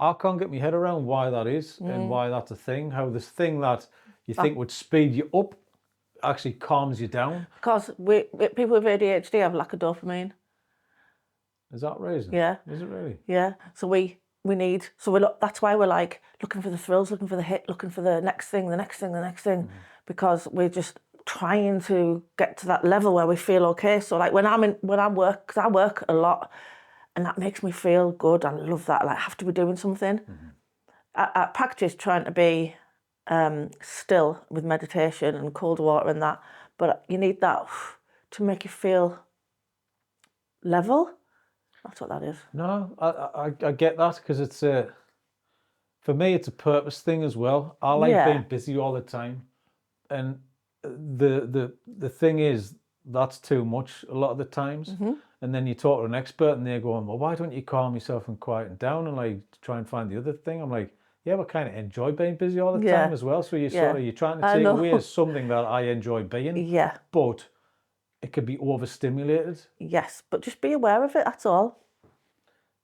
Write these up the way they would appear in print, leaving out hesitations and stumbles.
I can't get my head around why that is and why that's a thing. How this thing that you think would speed you up actually calms you down. Because people with ADHD have lack of dopamine. Is that reason? Yeah. Is it really? Yeah. So we need. So that's why we're like looking for the thrills, looking for the hit, looking for the next thing, the next thing, the next thing, because we're just trying to get to that level where we feel okay. So like when I work, because I work a lot, and that makes me feel good. I love that. Like I have to be doing something. I practice trying to be still with meditation and cold water and that, but you need that to make you feel level. That's what that is. No, I get that, because it's for me it's a purpose thing as well. I like being busy all the time, and the thing is that's too much a lot of the times. And then you talk to an expert and they're going, well, why don't you calm yourself and quieten down and like try and find the other thing? I'm like, yeah, but kind of enjoy being busy all the time as well. So you're you're trying to take away something that I enjoy being. Yeah. But it could be overstimulated. Yes, but just be aware of it, that's all.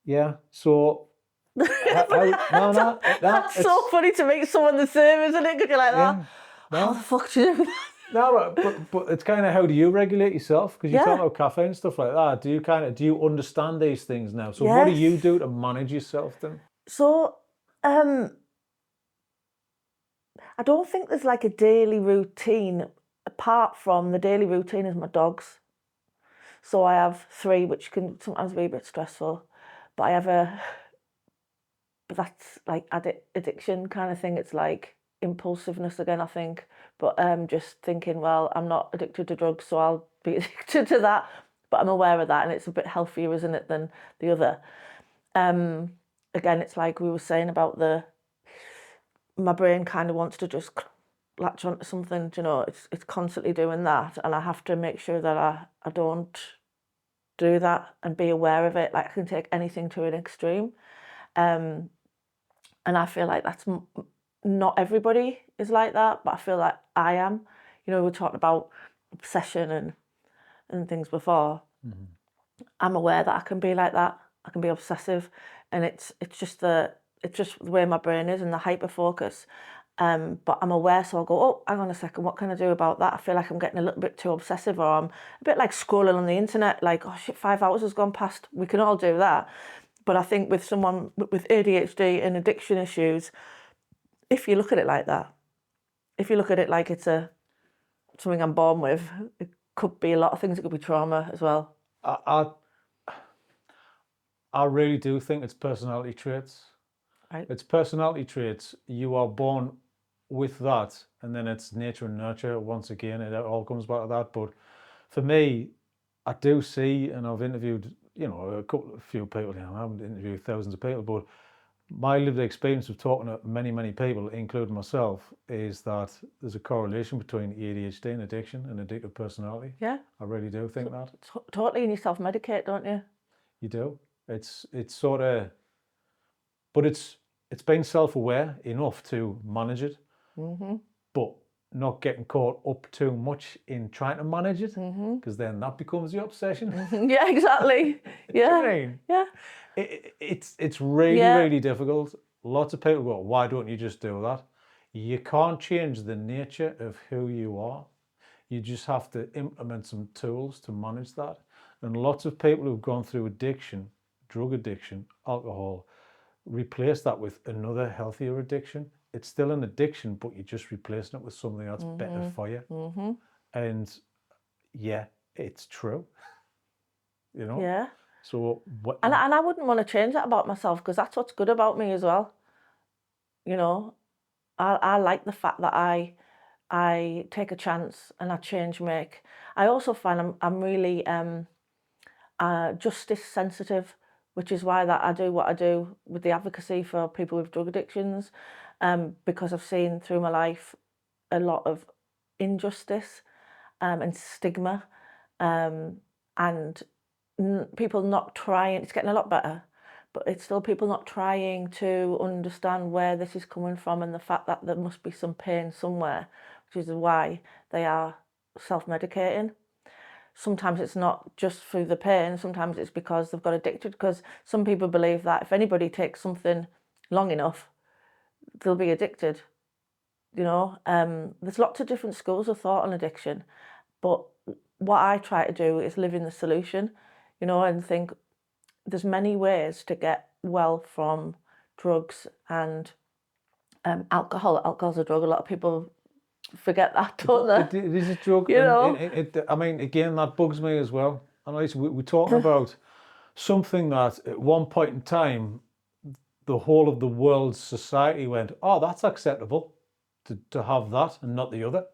Yeah. So that's so funny to make someone the same, isn't it? Because you're like that. How the fuck do you do that? No, but it's kind of, how do you regulate yourself? Because you talk about caffeine and stuff like that. Do you understand these things now? So what do you do to manage yourself then? So I don't think there's like a daily routine, apart from the daily routine is my dogs. So I have 3, which can sometimes be a bit stressful, but but that's like addiction kind of thing. It's like impulsiveness again, I think. But just thinking, well, I'm not addicted to drugs, so I'll be addicted to that. But I'm aware of that, and it's a bit healthier, isn't it, than the other. Again, it's like we were saying about my brain kind of wants to just latch onto something, you know, it's constantly doing that, and I have to make sure that I don't do that and be aware of it. Like I can take anything to an extreme. And I feel like that's not everybody is like that, but I feel like I am. You know, we were talking about obsession and things before. I'm aware that I can be like that. I can be obsessive, and it's just the way my brain is and the hyper focus. But I'm aware, so I'll go, oh, hang on a second, what can I do about that? I feel like I'm getting a little bit too obsessive, or I'm a bit like scrolling on the internet, like, oh shit, 5 hours has gone past. We can all do that. But I think with someone with ADHD and addiction issues, if you look at it like that, if you look at it like it's something I'm born with, it could be a lot of things. It could be trauma as well. I really do think it's personality traits. Right. It's personality traits. You are born with that, and then it's nature and nurture. Once again, it all comes back to that. But for me, I do see, and I've interviewed, you know, a few people. You know, I haven't interviewed thousands of people, but my lived experience of talking to many people, including myself, is that there's a correlation between ADHD and addiction and addictive personality. Yeah. I really do think that. Totally, and you self-medicate, don't you? You do. It's sort of, but it's being self-aware enough to manage it, but not getting caught up too much in trying to manage it, because then that becomes the obsession. Yeah, exactly. Yeah. You know what I mean? Yeah. It's really difficult. Lots of people go, why don't you just do that? You can't change the nature of who you are. You just have to implement some tools to manage that. And lots of people who've gone through addiction, drug addiction, alcohol, replace that with another healthier addiction. It's still an addiction, but you're just replacing it with something that's better for you. And yeah, it's true. You know? Yeah. So what? And I wouldn't want to change that about myself, because that's what's good about me as well. You know, I like the fact that I take a chance and I change make. I also find I'm really justice sensitive, which is why that I do what I do with the advocacy for people with drug addictions, because I've seen through my life a lot of injustice and stigma, and people not trying. It's getting a lot better, but it's still people not trying to understand where this is coming from, and the fact that there must be some pain somewhere, which is why they are self-medicating. Sometimes it's not just through the pain, sometimes it's because they've got addicted, because some people believe that if anybody takes something long enough, they'll be addicted. You know, there's lots of different schools of thought on addiction, but what I try to do is live in the solution, you know, and think there's many ways to get well from drugs and alcohol. Alcohol's a drug. A lot of people forget that, don't they? It is a drug. You And know? I mean, again, that bugs me as well. And we're talking about something that at one point in time, the whole of the world's society went, oh, that's acceptable to have that and not the other.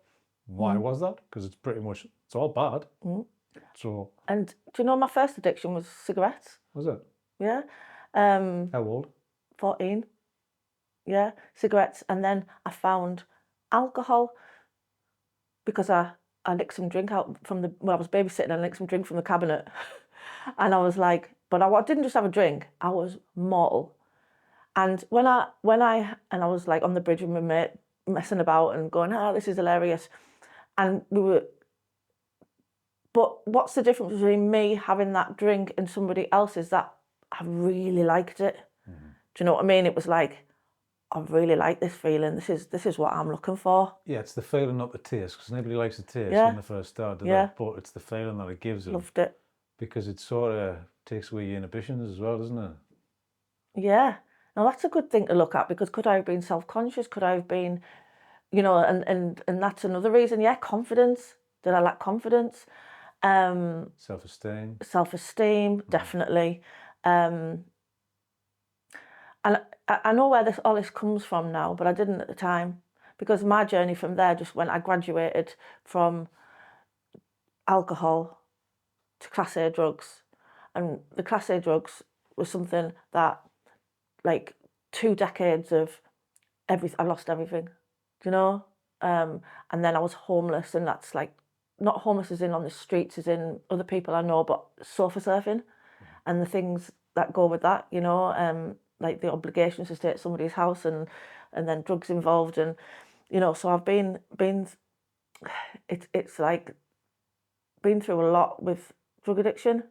Why was that? Because it's pretty much, it's all bad. So, And do you know my first addiction was cigarettes? was it? Yeah. How old? 14. Yeah, cigarettes. And then I found alcohol because I nicked some drink out from I was babysitting, I nicked some drink from the cabinet. And I was like, but I didn't just have a drink, I was mortal. And when I was like on the bridge with my mate, messing about and going, this is hilarious. And but what's the difference between me having that drink and somebody else is that I really liked it. Do you know what I mean? It was like, I really like this feeling. This is what I'm looking for. Yeah, it's the feeling, not the taste, because nobody likes the taste Yeah. when they first start, do Yeah. they? But it's the feeling that it gives them. Loved it. Because it sort of takes away your inhibitions as well, doesn't it? Yeah. Now that's a good thing to look at, because could I have been self-conscious? Could I have been, you know, and that's another reason. Yeah, confidence. Did I lack confidence? Self-esteem. Self-esteem, definitely. And I know where all this comes from now, but I didn't at the time, because my journey from there just when I graduated from alcohol to Class A drugs. And the Class A drugs was something that, like, 2 decades of I lost everything, do you know? And then I was homeless, and that's like, not homeless as in on the streets, as in other people I know, but sofa surfing and the things that go with that, you know, like the obligations to stay at somebody's house and then drugs involved, and you know, so I've been it's like been through a lot with drug addiction,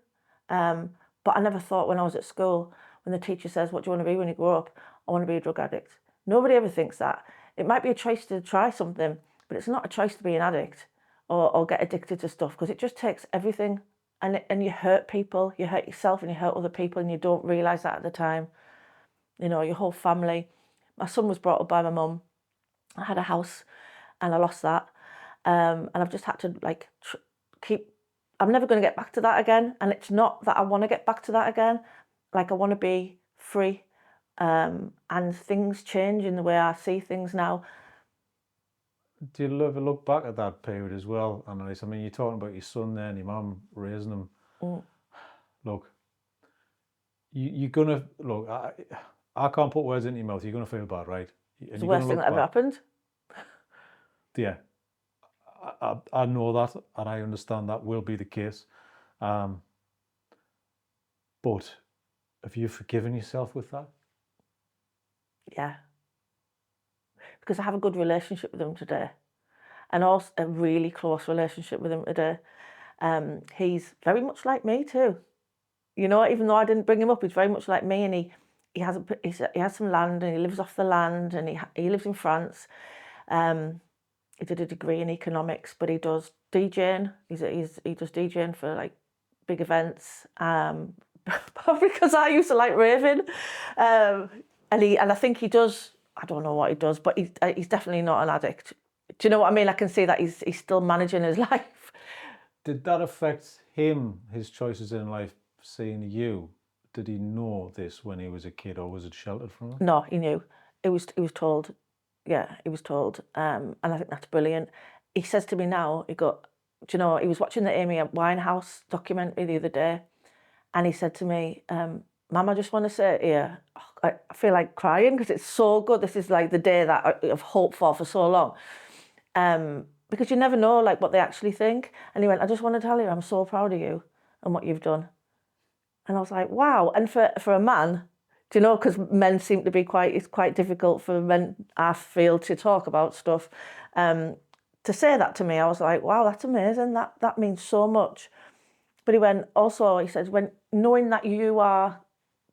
but I never thought when I was at school, when the teacher says, what do you want to be when you grow up? I want to be a drug addict. Nobody ever thinks that. It might be a choice to try something, but it's not a choice to be an addict or get addicted to stuff, because it just takes everything, and you hurt people, you hurt yourself and you hurt other people, and you don't realise that at the time. You know, your whole family. My son was brought up by my mum. I had a house and I lost that. And I've just had to like I'm never going to get back to that again. And it's not that I want to get back to that again. Like, I want to be free. And things change in the way I see things now. Do you ever look back at that period as well, Annalice? I mean, you're talking about your son there and your mum raising him. Look, you're gonna look. I can't put words into your mouth. You're gonna feel bad, right? It's the worst thing that ever happened. Yeah, I know that, and I understand that will be the case. But have you forgiven yourself with that? Yeah. Because I have a good relationship with him today, and also a really close relationship with him today. He's very much like me too. You know, even though I didn't bring him up, he's very much like me, and he has some land, and he lives off the land, and he lives in France. He did a degree in economics, but he does DJing. He does DJing for like big events. Probably because I used to like raving, and I think he does. I don't know what he does, but he's definitely not an addict. Do you know what I mean? I can see that he's still managing his life. Did that affect him, his choices in life, seeing you? Did he know this when he was a kid, or was it sheltered from him? No, he knew. He was told. Yeah, he was told. And I think that's brilliant. He says to me now, do you know, he was watching the Amy Winehouse documentary the other day, and he said to me, Mum, I just want to say to you, I feel like crying because it's so good. This is like the day that I've hoped for so long. Because you never know like what they actually think. And he went, I just want to tell you, I'm so proud of you and what you've done. And I was like, wow. And for a man, do you know, because men seem to be it's quite difficult for men, I feel, to talk about stuff. To say that to me, I was like, wow, that's amazing. That means so much. But he said, when knowing that you are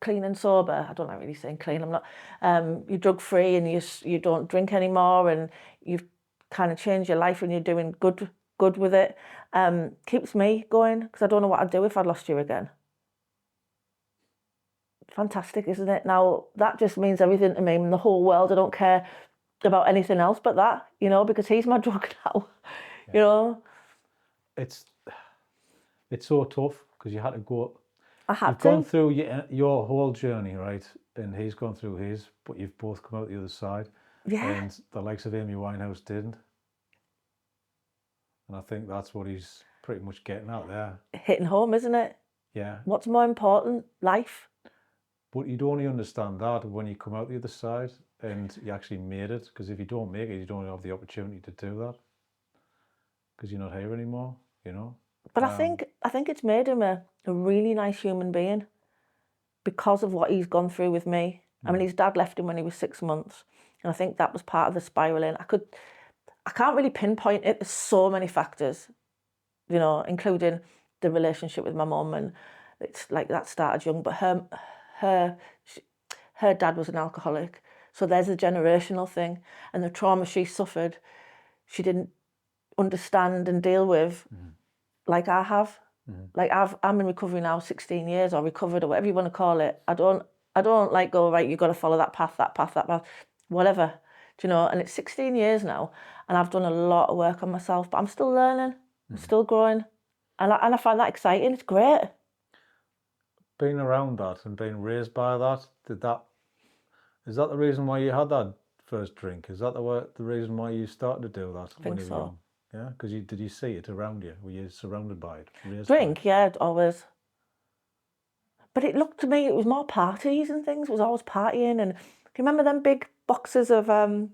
clean and sober. I don't like really saying clean. I'm not. You're drug free and you don't drink anymore, and you've kind of changed your life and you're doing good with it. Keeps me going because I don't know what I'd do if I'd lost you again. Fantastic, isn't it? Now that just means everything to me in the whole world. I don't care about anything else but that, because he's my drug now. Yeah. It's so tough because you had to go. I had You've to. gone through your whole journey, right? And he's gone through his, but you've both come out the other side. Yeah. And the likes of Amy Winehouse didn't. And I think that's what he's pretty much getting out there. Hitting home, isn't it? Yeah. What's more important? Life. But you'd only understand that when you come out the other side and you actually made it. Because if you don't make it, you don't have the opportunity to do that. Because you're not here anymore, But I think it's made him a really nice human being because of what he's gone through with me. I mean, his dad left him when he was 6 months. And I think that was part of the spiralling. I can't really pinpoint it. There's so many factors, including the relationship with my mum, and it's like that started young. But her dad was an alcoholic, so there's a generational thing, and the trauma she suffered, she didn't understand and deal with like I have. Like I'm in recovery now, 16 years, or recovered, or whatever you want to call it. I don't like go, right, you've got to follow that path, whatever. Do you know? And it's 16 years now, and I've done a lot of work on myself, but I'm still learning, I'm still growing, and I find that exciting. It's great. Being around that and being raised by that, is that the reason why you had that first drink? Is that the reason why you started to do that when you were young? Yeah, because did you see it around you? Were you surrounded by it? Drink, yeah, always. But it looked to me, it was more parties and things. It was always partying. And do you remember them big boxes of red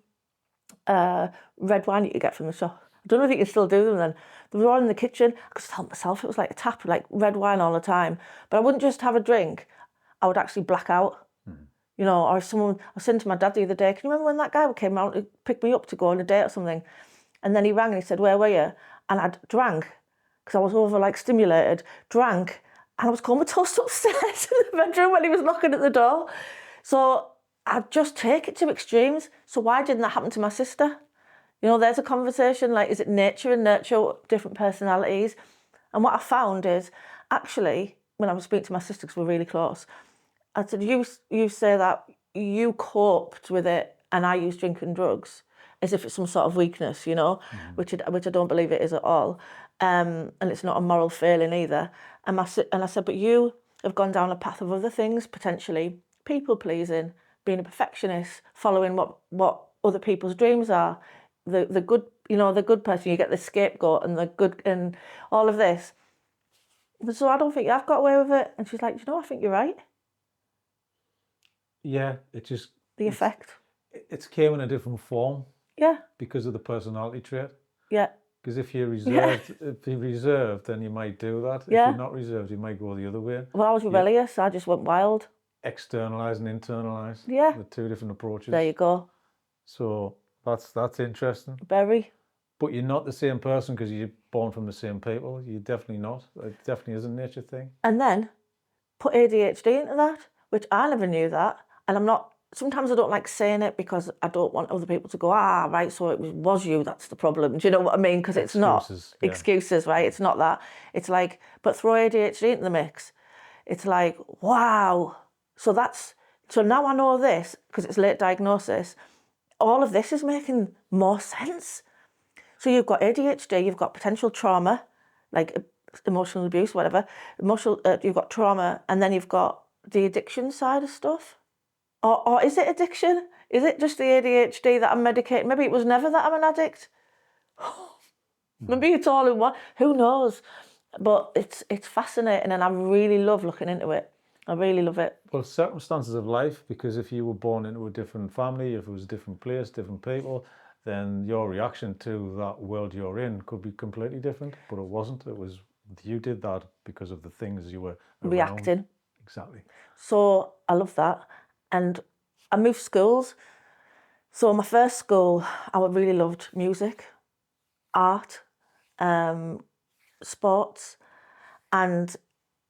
wine that you get from the shop? I don't know if you can still do them then. They were all in the kitchen. I could just help myself. It was like a tap, like red wine all the time. But I wouldn't just have a drink. I would actually black out. Or if I was saying to my dad the other day, can you remember when that guy came out to pick me up to go on a date or something? And then he rang and he said, where were you? And I'd drank because I was over stimulated, drank, and I was comatose upstairs in the bedroom when he was knocking at the door. So I'd just take it to extremes. So why didn't that happen to my sister? There's a conversation like, is it nature and nurture, different personalities? And what I found is, actually, when I was speaking to my sister, because we're really close, I said, you say that you coped with it and I use drinking drugs as if it's some sort of weakness, which I don't believe it is at all. And it's not a moral failing either. And I said, but you have gone down a path of other things, potentially people pleasing, being a perfectionist, following what other people's dreams are, the good, the good person. You get the scapegoat and the good and all of this. So I don't think I've got away with it. And she's like, I think you're right. Yeah, the effect. It came in a different form. Yeah. Because of the personality trait. Yeah. Because if you're reserved, then you might do that. Yeah. If you're not reserved, you might go the other way. Well, I was rebellious. I just went wild. Externalise and internalise. Yeah. The two different approaches. There you go. So that's interesting. Very. But you're not the same person because you're born from the same people. You're definitely not. It definitely is a nature thing. And then put ADHD into that, which I never knew that. And I'm not, sometimes I don't like saying it because I don't want other people to go, right, so it was you, that's the problem. Do you know what I mean? Because it's not excuses, right? It's not that. It's like, but throw ADHD into the mix. It's like, wow. So now I know this, because it's late diagnosis, all of this is making more sense. So you've got ADHD, you've got potential trauma, like emotional abuse, whatever. You've got trauma, and then you've got the addiction side of stuff. Or is it addiction? Is it just the ADHD that I'm medicating? Maybe it was never that I'm an addict. Maybe it's all in one. Who knows? But it's fascinating, and I really love looking into it. I really love it. Well, circumstances of life, because if you were born into a different family, if it was a different place, different people, then your reaction to that world you're in could be completely different. But it wasn't. It was, you did that because of the things you were around. Reacting. Exactly. So I love that. And I moved schools. So my first school, I really loved music, art, sports, and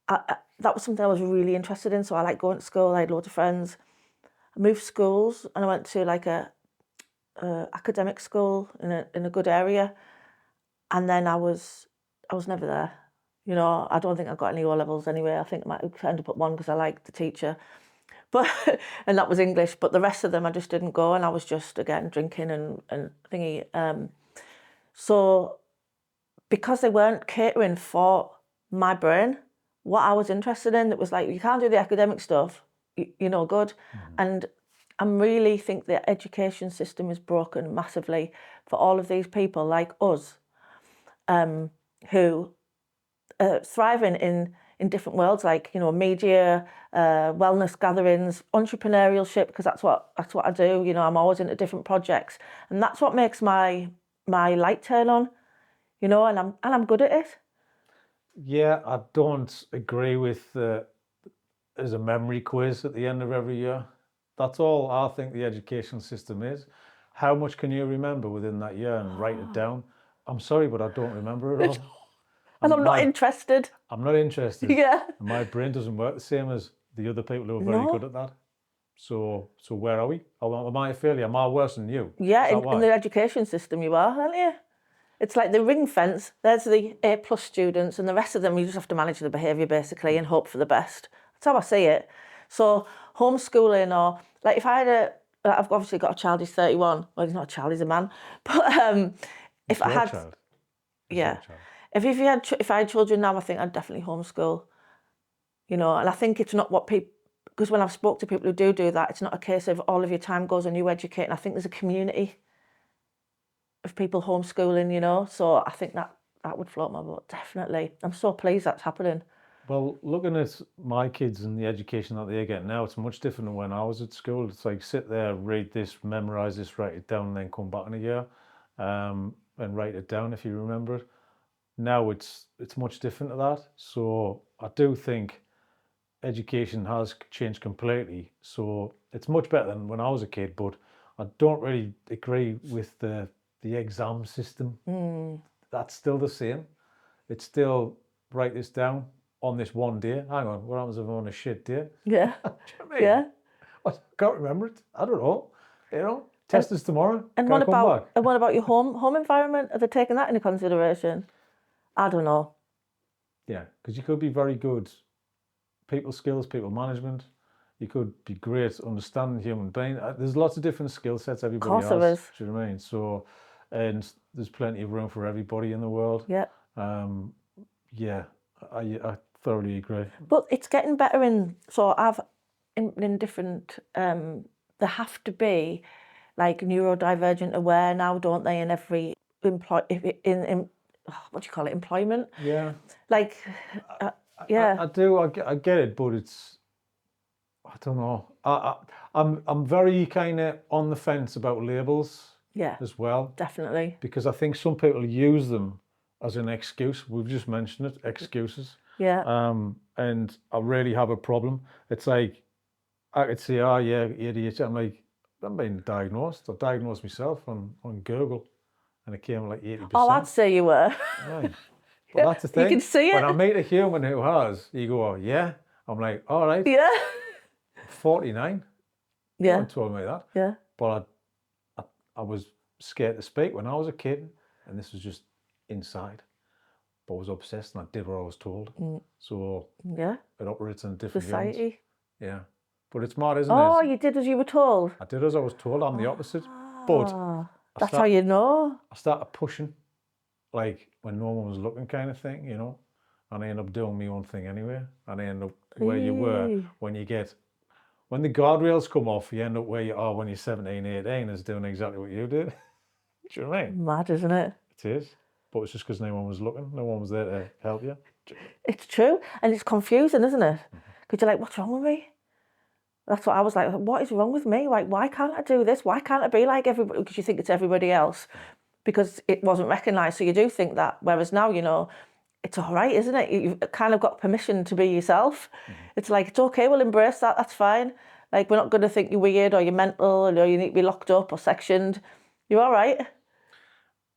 that was something I was really interested in. So I like going to school. I had loads of friends. I moved schools and I went to like a academic school in a good area, and then I was never there. You know, I don't think I got any O levels anyway. I think I might end up at one because I liked the teacher, but and that was English. But the rest of them I just didn't go, and I was just again drinking and thingy. So because they weren't catering for my brain, what I was interested in, it was like, you can't do the academic stuff, you're no good. And I really think the education system is broken massively for all of these people like us, who are thriving in different worlds, like, you know, media, wellness gatherings, entrepreneurship, because that's what I do. You know, I'm always into different projects, and that's what makes my light turn on. You know, and I'm good at it. Yeah, I don't agree with as a memory quiz at the end of every year. That's all I think the education system is. How much can you remember within that year and write it down? I'm sorry, but I don't remember it all. And I'm not interested. I'm not interested. Yeah. And my brain doesn't work the same as the other people who are very good at that. So where are we? Am I a failure? Am I worse than you? Yeah, in the education system you are, aren't you? It's like the ring fence. There's the A+ students, and the rest of them you just have to manage the behaviour basically and hope for the best. That's how I see it. So homeschooling, or like if I had I've obviously got a child. He's 31. Well, he's not a child. He's a man. But if I had, child. yeah, if I had children now, I think I'd definitely homeschool. You know, and I think it's not what people. Because when I've spoke to people who do that, it's not a case of all of your time goes on you educating. I think there's a community of people homeschooling, you know, so I think that would float my boat, definitely. I'm so pleased that's happening. Well, looking at my kids and the education that they get now, it's much different than when I was at school. It's like sit there, read this, memorize this, write it down, and then come back in a year and write it down if you remember it. Now it's much different to that. So I do think education has changed completely. So it's much better than when I was a kid, but I don't really agree with the exam system. That's still the same. It's still write this down on this one day. Hang on, what happens if I'm on a shit day? Yeah. Do you know what I mean? Yeah. I can't remember it. I don't know. You know, test us tomorrow. And what about your home environment? Are they taking that into consideration? I don't know. Yeah, because you could be very good people skills, people management. You could be great understanding human being. There's lots of different skill sets everybody has. Of course there is. Do you know what I mean? So, and there's plenty of room for everybody in the world. Yeah. Yeah, I thoroughly agree. But it's getting better in different. There have to be like neurodivergent aware now, don't they? In every what do you call it? Employment. Yeah. Like, yeah. I do. I get it, but it's. I don't know. I'm very kind of on the fence about labels. Yeah. As well. Definitely. Because I think some people use them as an excuse. We've just mentioned it, excuses. Yeah. And I really have a problem. It's like I could say, oh yeah, ADHD. I'm like, I'm being diagnosed. I diagnosed myself on Google, and it came like 80%. Oh, I'd say you were. Right. But that's the thing. You can see it. When I meet a human who has, you go, oh, yeah. I'm like, all right. Yeah. 49. Yeah. No one told me that. Yeah. But I was scared to speak when I was a kid, and this was just inside. But I was obsessed, and I did what I was told. So yeah, it operates in different society. Units. Yeah, but it's mad, isn't it? Oh, you did as you were told. I did as I was told. I'm the opposite. But that's how you know. I started pushing, like when no one was looking, kind of thing, you know. And I ended up doing my own thing anyway. And I ended up where you were when the guardrails come off, you end up where you are when you're 17, 18, is doing exactly what you did. Do you know what I mean? Mad, isn't it? It is. But it's just because no one was looking. No one was there to help you. It's true. And it's confusing, isn't it? Because you're like, what's wrong with me? That's what I was like, what is wrong with me? Like, why can't I do this? Why can't I be like everybody? Because you think it's everybody else. Because it wasn't recognised. So you do think that. Whereas now, you know, it's all right, isn't it? You've kind of got permission to be yourself. It's like, it's okay, we'll embrace that. That's fine. Like, we're not going to think you're weird or you're mental or you need to be locked up or sectioned. You're all right.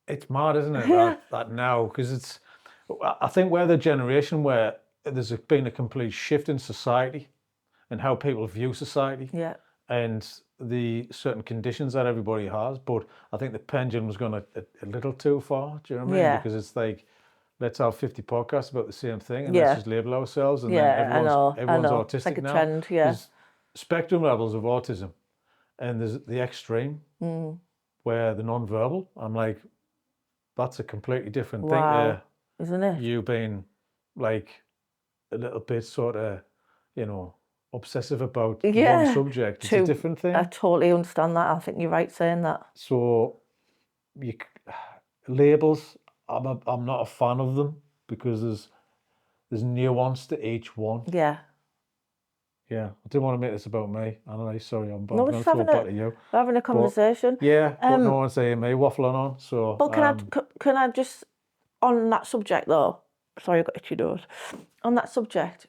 It's mad, isn't it? that now, because I think we're the generation where there's been a complete shift in society and how people view society Yeah. and the certain conditions that everybody has. But I think the pendulum's gone a little too far. Do you know what I mean? Yeah. Because it's like, let's have 50 podcasts about the same thing and Yeah. let's just label ourselves, and then Yeah, I know. everyone's autistic It's like a now. trend, yeah. There's spectrum levels of autism, and there's the extreme where the non-verbal. I'm like, that's a completely different thing Wow. to Isn't it? you being like a little bit sort of, you know, obsessive about one Yeah. subject. It's a different thing. I totally understand that. I think you're right saying that. So labels, I'm not a fan of them because there's nuance to each one. Yeah. Yeah, I didn't want to make this about me. Annalice, sorry, I'm No, we're going to just throw it back to you. we're having a conversation. Yeah, but no one's saying me waffling on. So, But can I just, on that subject though, sorry, I got itchy nose. On that subject,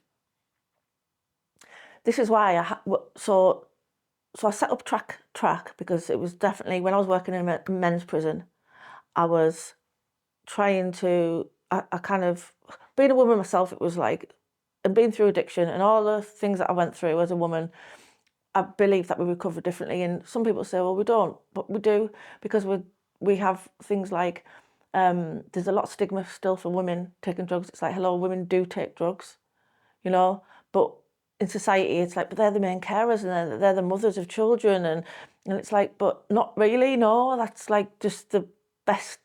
this is why so I set up TRAC because it was definitely, when I was working in a men's prison, I was trying to, I kind of, being a woman myself, it was like, and being through addiction and all the things that I went through as a woman, I believe that we recover differently. And some people say, well, we don't, but we do, because we have things like, there's a lot of stigma still for women taking drugs. It's like, hello, women do take drugs, you know, but in society, it's like, but they're the main carers and they're the mothers of children. And it's like, but not really, no, that's like just the best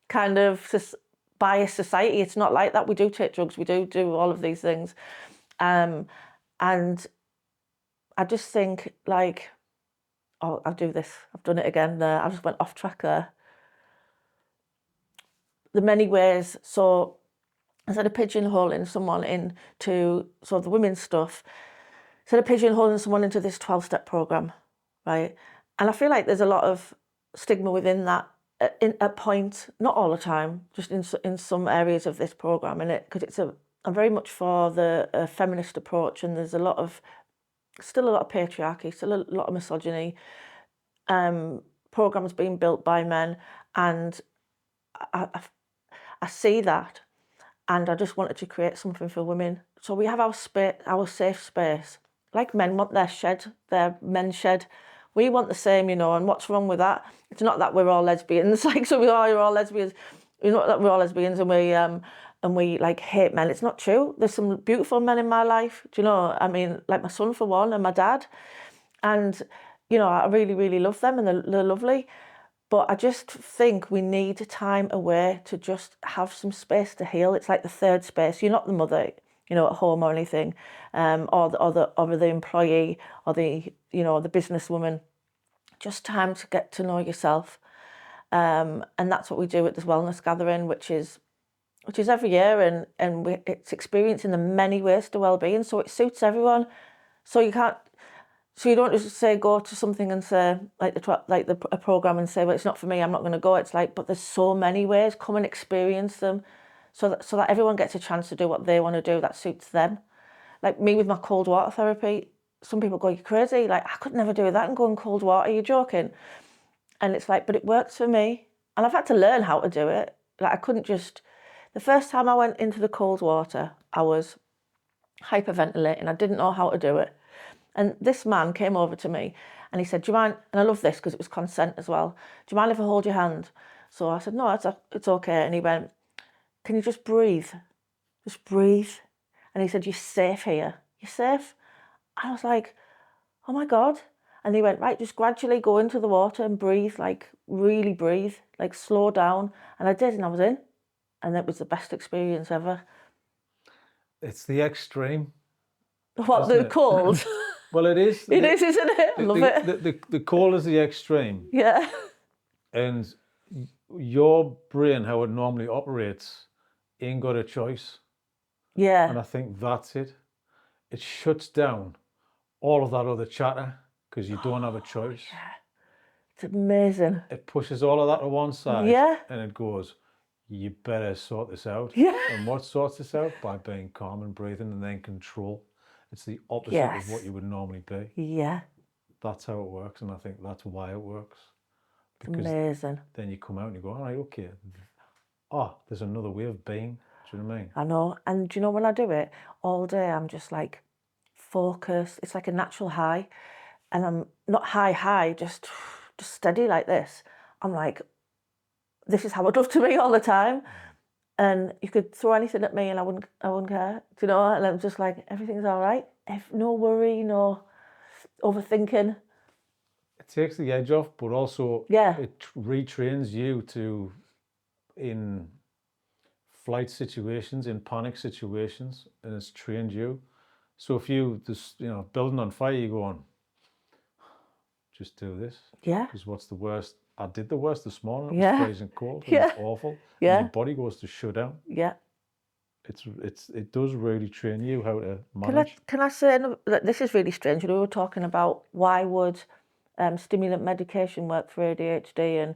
kind of biased society. It's not like that. We do take drugs, we do all of these things. And I just think like, oh, I'll do this. I've done it again. I just went off track there. The many ways. So instead of pigeonholing someone into the women's stuff, instead of pigeonholing someone into this 12-step program, right? And I feel like there's a lot of stigma within that at points, not all the time, just in some areas of this program, and because I'm very much for the feminist approach, and there's still a lot of patriarchy, still a lot of misogyny, programs being built by men, and I see that, and I just wanted to create something for women. So we have our safe space. Like men want their men's shed. We want the same, you know, and what's wrong with that? It's not that we're all lesbians, like, so you're all lesbians. You know that we're all lesbians and we like hate men. It's not true. There's some beautiful men in my life, do you know? I mean, like my son for one, and my dad. And, you know, I really, really love them, and they're lovely. But I just think we need time away to just have some space to heal. It's like the third space. You're not the mother, you know, at home or anything, or the employee, or the businesswoman. Just time to get to know yourself, and that's what we do at this wellness gathering, which is every year, and it's experiencing the many ways to well-being. So it suits everyone. So you don't just say go to something and say a program and say, well, it's not for me, I'm not going to go. It's like, but there's so many ways. Come and experience them, so that everyone gets a chance to do what they want to do that suits them. Like me with my cold water therapy, some people go, you're crazy. Like, I could never do that and go in cold water. Are you joking? And it's like, but it works for me, and I've had to learn how to do it. Like, I couldn't just. The first time I went into the cold water, I was hyperventilating. I didn't know how to do it. And this man came over to me and he said, do you mind, and I love this because it was consent as well, do you mind if I hold your hand? So I said, no, it's okay. And he went, can you just breathe? Just breathe. And he said, you're safe here. You're safe? And I was like, oh my God. And he went, right, just gradually go into the water and breathe, like really breathe, like slow down. And I did, and I was in. And it was the best experience ever. It's the extreme. What, the cold? Well, it is. It is, isn't it? I love it. The cold is the extreme. Yeah. And your brain, how it normally operates, ain't got a choice. Yeah. And I think that's it. It shuts down all of that other chatter because you don't have a choice. Yeah. It's amazing. It pushes all of that to one side. Yeah. And it goes, you better sort this out. Yeah. And what sorts this out? By being calm and breathing and then control. It's the opposite of what you would normally be. Yeah. That's how it works, and I think that's why it works. Because amazing. Then you come out and you go, all right, okay. There's another way of being. Do Do you know what I mean? I know. And do you know when I do it all day, I'm just like focused. It's like a natural high. And I'm not high, just steady like this. I'm like, this is how I'd love to be all the time. And you could throw anything at me and I wouldn't care. Do you know? And I'm just like, everything's all right. No worry, no overthinking. It takes the edge off, but also Yeah. it retrains you to, in flight situations, in panic situations, and it's trained you. So if you just, building on fire, you go on, just do this. Yeah. Because what's the worst? I did the worst this morning. It was Yeah. freezing cold. Yeah. It's awful. Yeah. And your body goes to shut down. Yeah. It does really train you how to manage. Can I say that this is really strange? We were talking about why would stimulant medication work for ADHD,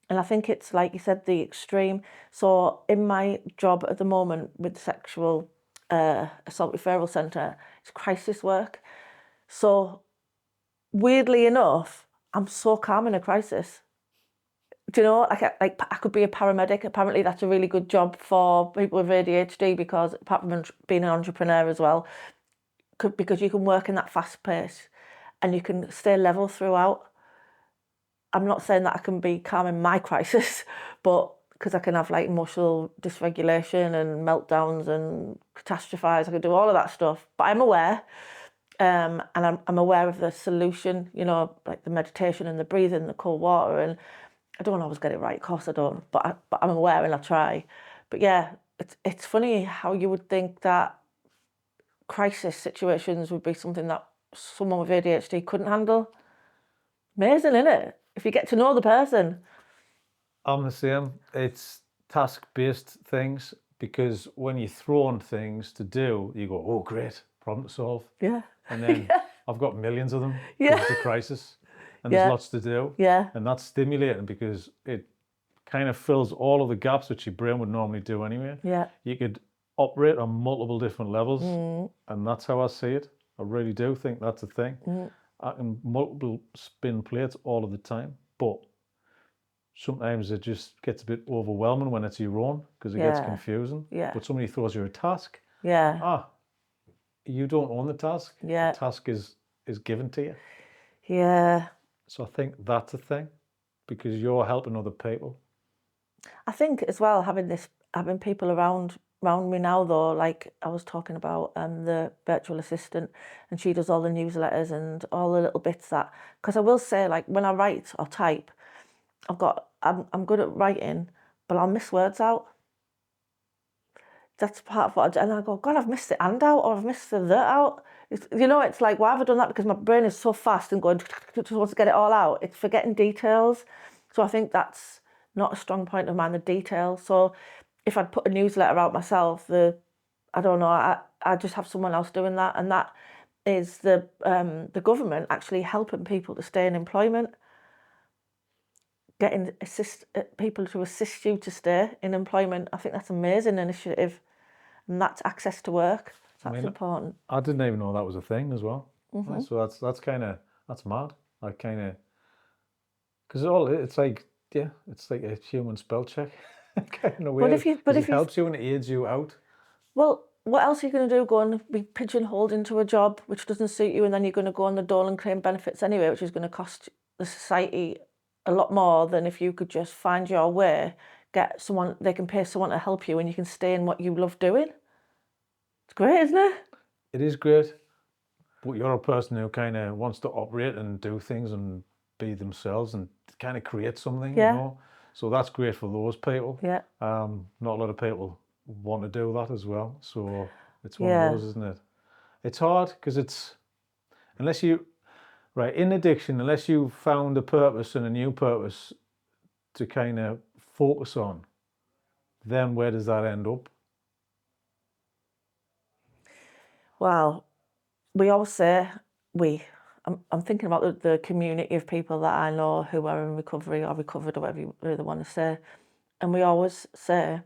and I think it's like you said, the extreme. So in my job at the moment with the sexual assault referral centre, it's crisis work. So weirdly enough, I'm so calm in a crisis. Do you know, like I could be a paramedic. Apparently that's a really good job for people with ADHD because apart from being an entrepreneur as well, because you can work in that fast pace and you can stay level throughout. I'm not saying that I can be calm in my crisis, but because I can have like emotional dysregulation and meltdowns and catastrophize, I can do all of that stuff. But I'm aware, and I'm aware of the solution, like the meditation and the breathing, the cold water, and I don't always get it right, of course I don't, but I'm aware and I try. But yeah, it's funny how you would think that crisis situations would be something that someone with ADHD couldn't handle. Amazing, isn't it? If you get to know the person. I'm the same. It's task-based things, because when you're thrown things to do, you go, oh, great, problem to solve. Yeah. And then I've got millions of them Yeah. because it's a crisis and Yeah. there's lots to do. Yeah. And that's stimulating because it kind of fills all of the gaps which your brain would normally do anyway. Yeah. You could operate on multiple different levels, and that's how I see it. I really do think that's a thing. I can multiple spin plates all of the time, but sometimes it just gets a bit overwhelming when it's your own because it gets confusing. Yeah. But somebody throws you a task. Yeah. You don't own the task. Yeah. The task is given to you. Yeah. So I think that's a thing because you're helping other people. I think as well having people around me now though, like I was talking about the virtual assistant, and she does all the newsletters and all the little bits that, because I will say, like when I write or type, I'm good at writing, but I'll miss words out. That's part of what I do. And I go, God, I've missed the and out, or I've missed the out. It's like, why have I done that? Because my brain is so fast and going, just wants to get it all out. It's forgetting details. So I think that's not a strong point of mine, the detail. So if I'd put a newsletter out myself, I don't know, I just have someone else doing that. And that is the government actually helping people to stay in employment, getting people to assist you to stay in employment. I think that's an amazing initiative, and that's access to work. So that's important. I didn't even know that was a thing as well. Right? So that's mad. I kind of, because it's like a human spell check kind of way. But it helps you and it aids you out. Well, what else are you going to do? Go and be pigeonholed into a job which doesn't suit you, and then you're going to go on the dole and claim benefits anyway, which is going to cost the society a lot more than if you could just find your way, get someone, they can pay someone to help you, and you can stay in what you love doing. It's great, isn't it? It is great, but you're a person who kind of wants to operate and do things and be themselves and kind of create something, So that's great for those people. Yeah. Not a lot of people want to do that as well. So it's one of those, isn't it? It's hard because in addiction, unless you found a purpose and a new purpose to kind of focus on, then where does that end up? Well, we always say I'm thinking about the community of people that I know who are in recovery or recovered or whatever you really want to say. And we always say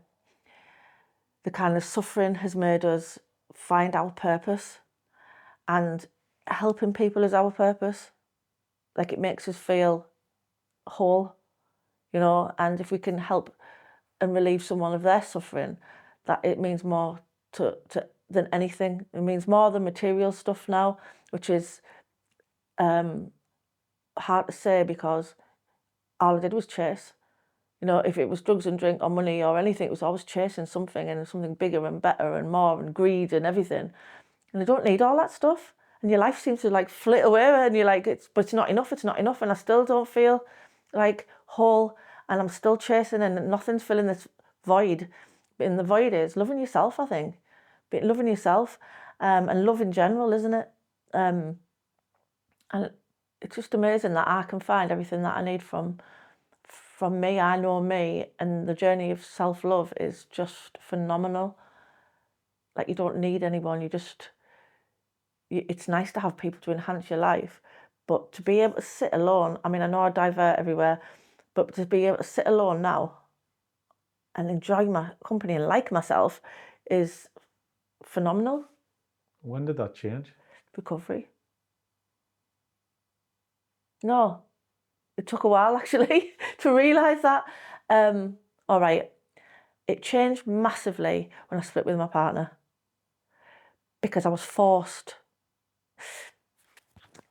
the kind of suffering has made us find our purpose, and helping people is our purpose. Like it makes us feel whole, and if we can help and relieve someone of their suffering, that it means more than anything. It means more than material stuff now, which is hard to say because all I did was chase. You know, if it was drugs and drink or money or anything, it was always chasing something and something bigger and better and more and greed and everything. And I don't need all that stuff. And your life seems to like flit away and you're like, but it's not enough, it's not enough. And I still don't feel like whole and I'm still chasing and nothing's filling this void. But in the void is loving yourself, I think. But loving yourself and love in general, isn't it? And it's just amazing that I can find everything that I need from me. I know me, and the journey of self-love is just phenomenal. Like, you don't need anyone, it's nice to have people to enhance your life, but to be able to sit alone, I mean, I know I divert everywhere, but to be able to sit alone now and enjoy my company and like myself is phenomenal. When did that change? Recovery. No, it took a while actually to realise that. All right, it changed massively when I split with my partner because I was forced.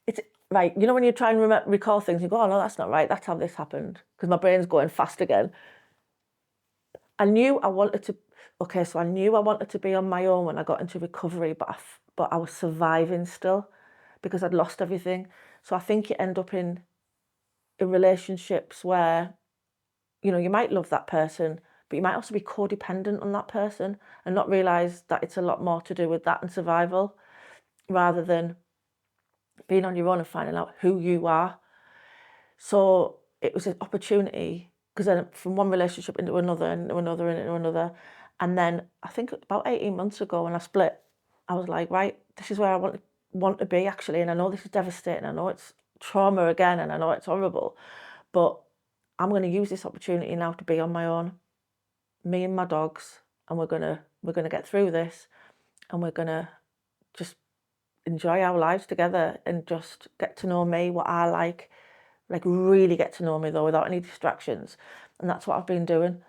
It's right, you know when you try and recall things, you go, oh no, that's not right, that's how this happened, because my brain's going fast again. I knew I wanted to be on my own when I got into recovery, but I was surviving still because I'd lost everything. So I think you end up in relationships where, you know, you might love that person, but you might also be codependent on that person and not realise that it's a lot more to do with that and survival rather than being on your own and finding out who you are. So it was an opportunity, because then from one relationship into another, and then I think about 18 months ago when I split, I was like, right, this is where I want to be actually, and I know this is devastating, I know it's trauma again, and I know it's horrible, but I'm going to use this opportunity now to be on my own, me and my dogs, and we're gonna get through this, and we're gonna just enjoy our lives together and just get to know me, what I like really get to know me though without any distractions, and that's what I've been doing.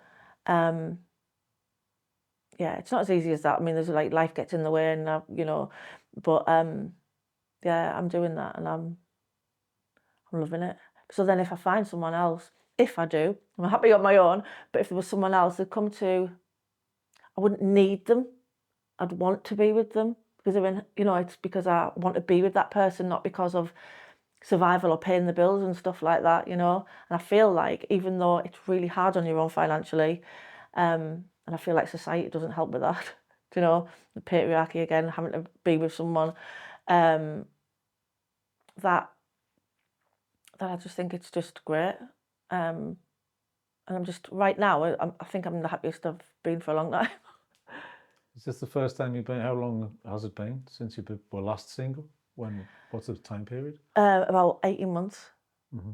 Yeah, it's not as easy as that. I mean, there's like life gets in the way, and you know, but yeah, I'm doing that, and I'm loving it. So then, if I find someone else, if I do, I'm happy on my own. But if there was someone else that I wouldn't need them. I'd want to be with them because it's because I want to be with that person, not because of survival or paying the bills and stuff like that, you know. And I feel like even though it's really hard on your own financially, and I feel like society doesn't help with that, you know, the patriarchy again, having to be with someone, that I just think it's just great. And I'm just, right now, I think I'm the happiest I've been for a long time. Is this the first time you've been? How long has it been since you were last single? What's the time period? About 18 months. Mm-hmm.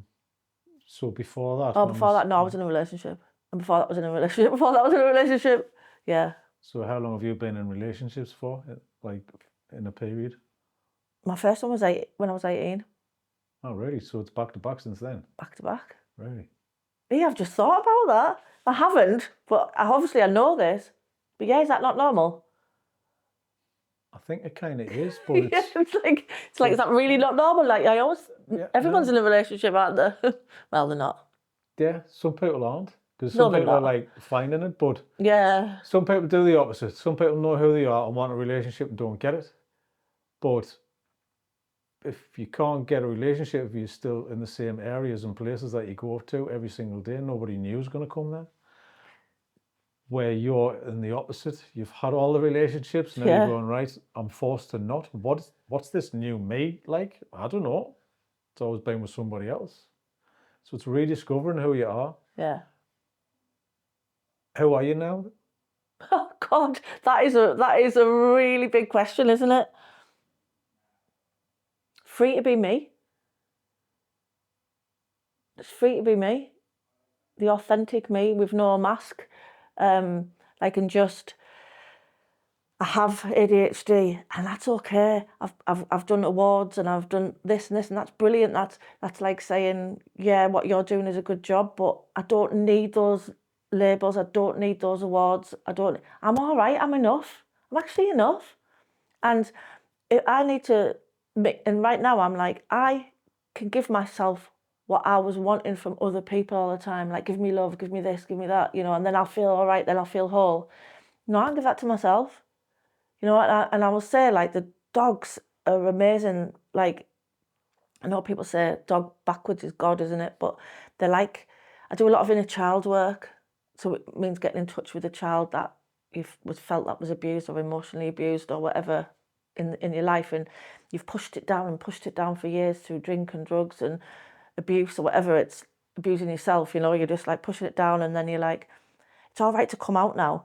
So before that? Oh, before that, no, I was in a relationship. And before that, was in a relationship. Before that, was in a relationship. Yeah. So how long have you been in relationships for? Like in a period? My first one was when I was 18. Oh, really? So it's back to back since then? Back to back. Really? Yeah, I've just thought about that. I haven't, but I know this. But yeah, is that not normal? I think it kind of is, but it's... Yeah, it's like, is that really not normal? Like, everyone's in a relationship, aren't they? Well, they're not. Yeah, some people aren't. Because some people are like finding it, but yeah, some people do the opposite. Some people know who they are and want a relationship and don't get it. But if you can't get a relationship, if you're still in the same areas and places that you go to every single day, nobody new is going to come there. Where you're in the opposite, you've had all the relationships, now you're going, right, I'm forced to not. What's this new me like? I don't know. It's always been with somebody else. So it's rediscovering who you are. Yeah. Who are you now? Oh God, that is a really big question, isn't it? Free to be me. It's free to be me, the authentic me with no mask. I have ADHD, and that's okay. I've done awards and I've done this and this, and that's brilliant. That's like saying, yeah, what you're doing is a good job, but I don't need those labels. I don't need those awards. I'm all right. I'm enough. I'm actually enough. And I need to make, and right now I'm like, I can give myself what I was wanting from other people all the time. Like, give me love, give me this, give me that, you know, and then I'll feel all right, then I'll feel whole. No, I can give that to myself. You know, and I will say, like, the dogs are amazing. Like, I know people say dog backwards is God, isn't it? But they're like, I do a lot of inner child work. So it means getting in touch with a child that you've felt that was abused or emotionally abused or whatever in your life. And you've pushed it down for years through drink and drugs and abuse or whatever. It's abusing yourself, you know, you're just like pushing it down. And then you're like, it's all right to come out now.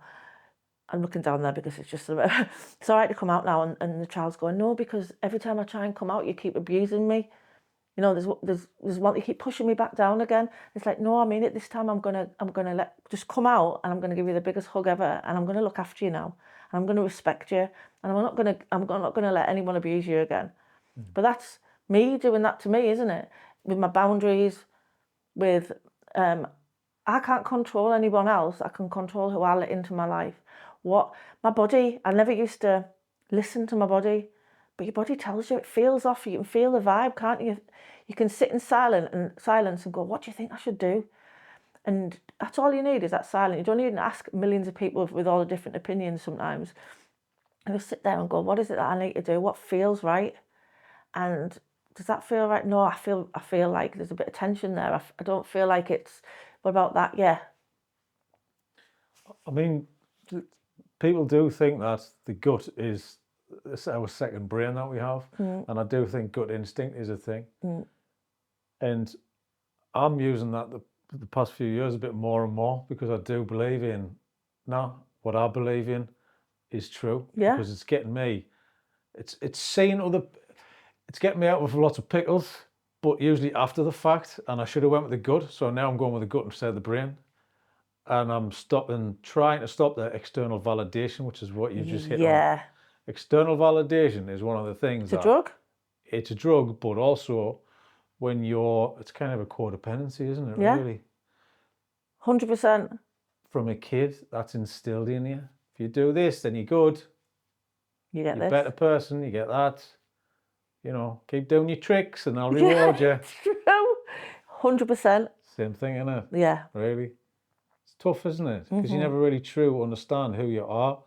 I'm looking down there because it's just it's all right to come out now. And the child's going, no, because every time I try and come out, you keep abusing me. You know, there's one, you keep pushing me back down again. It's like, no, I mean it this time. I'm gonna just come out, and I'm gonna give you the biggest hug ever, and I'm gonna look after you now, and I'm gonna respect you, and I'm not gonna let anyone abuse you again. But that's me doing that to me, isn't it? With my boundaries, with I can't control anyone else. I can control who I let into my life. What my body, I never used to listen to my body, but your body tells you, it feels off. You can feel the vibe, can't you? You can sit in silence and go, what do you think I should do? And that's all you need, is that silence. You don't need to ask millions of people with all the different opinions sometimes. And just sit there and go, what is it that I need to do? What feels right? And does that feel right? No, I feel like there's a bit of tension there. I don't feel like it's, what about that? Yeah. I mean, people do think that the gut is our second brain that we have. And I do think gut instinct is a thing. And I'm using that the past few years a bit more and more, because I do believe in, what I believe in is true. Yeah. Because it's getting me, it's getting me out of lots of pickles, but usually after the fact. And I should have went with the gut, so now I'm going with the gut instead of the brain. And I'm trying to stop the external validation, which is what you just hit on. Yeah. External validation is one of the things It's a drug. It's a drug, but also when it's kind of a codependency, isn't it? Yeah. Really, 100%. from a kid, that's instilled in you. If you do this, then you're good. You get You're a this. better person. You get that. You know, keep doing your tricks, and I'll reward you. It's true. 100%. Same thing, isn't it? Yeah. Really, it's tough, isn't it? Because you never really truly understand who you are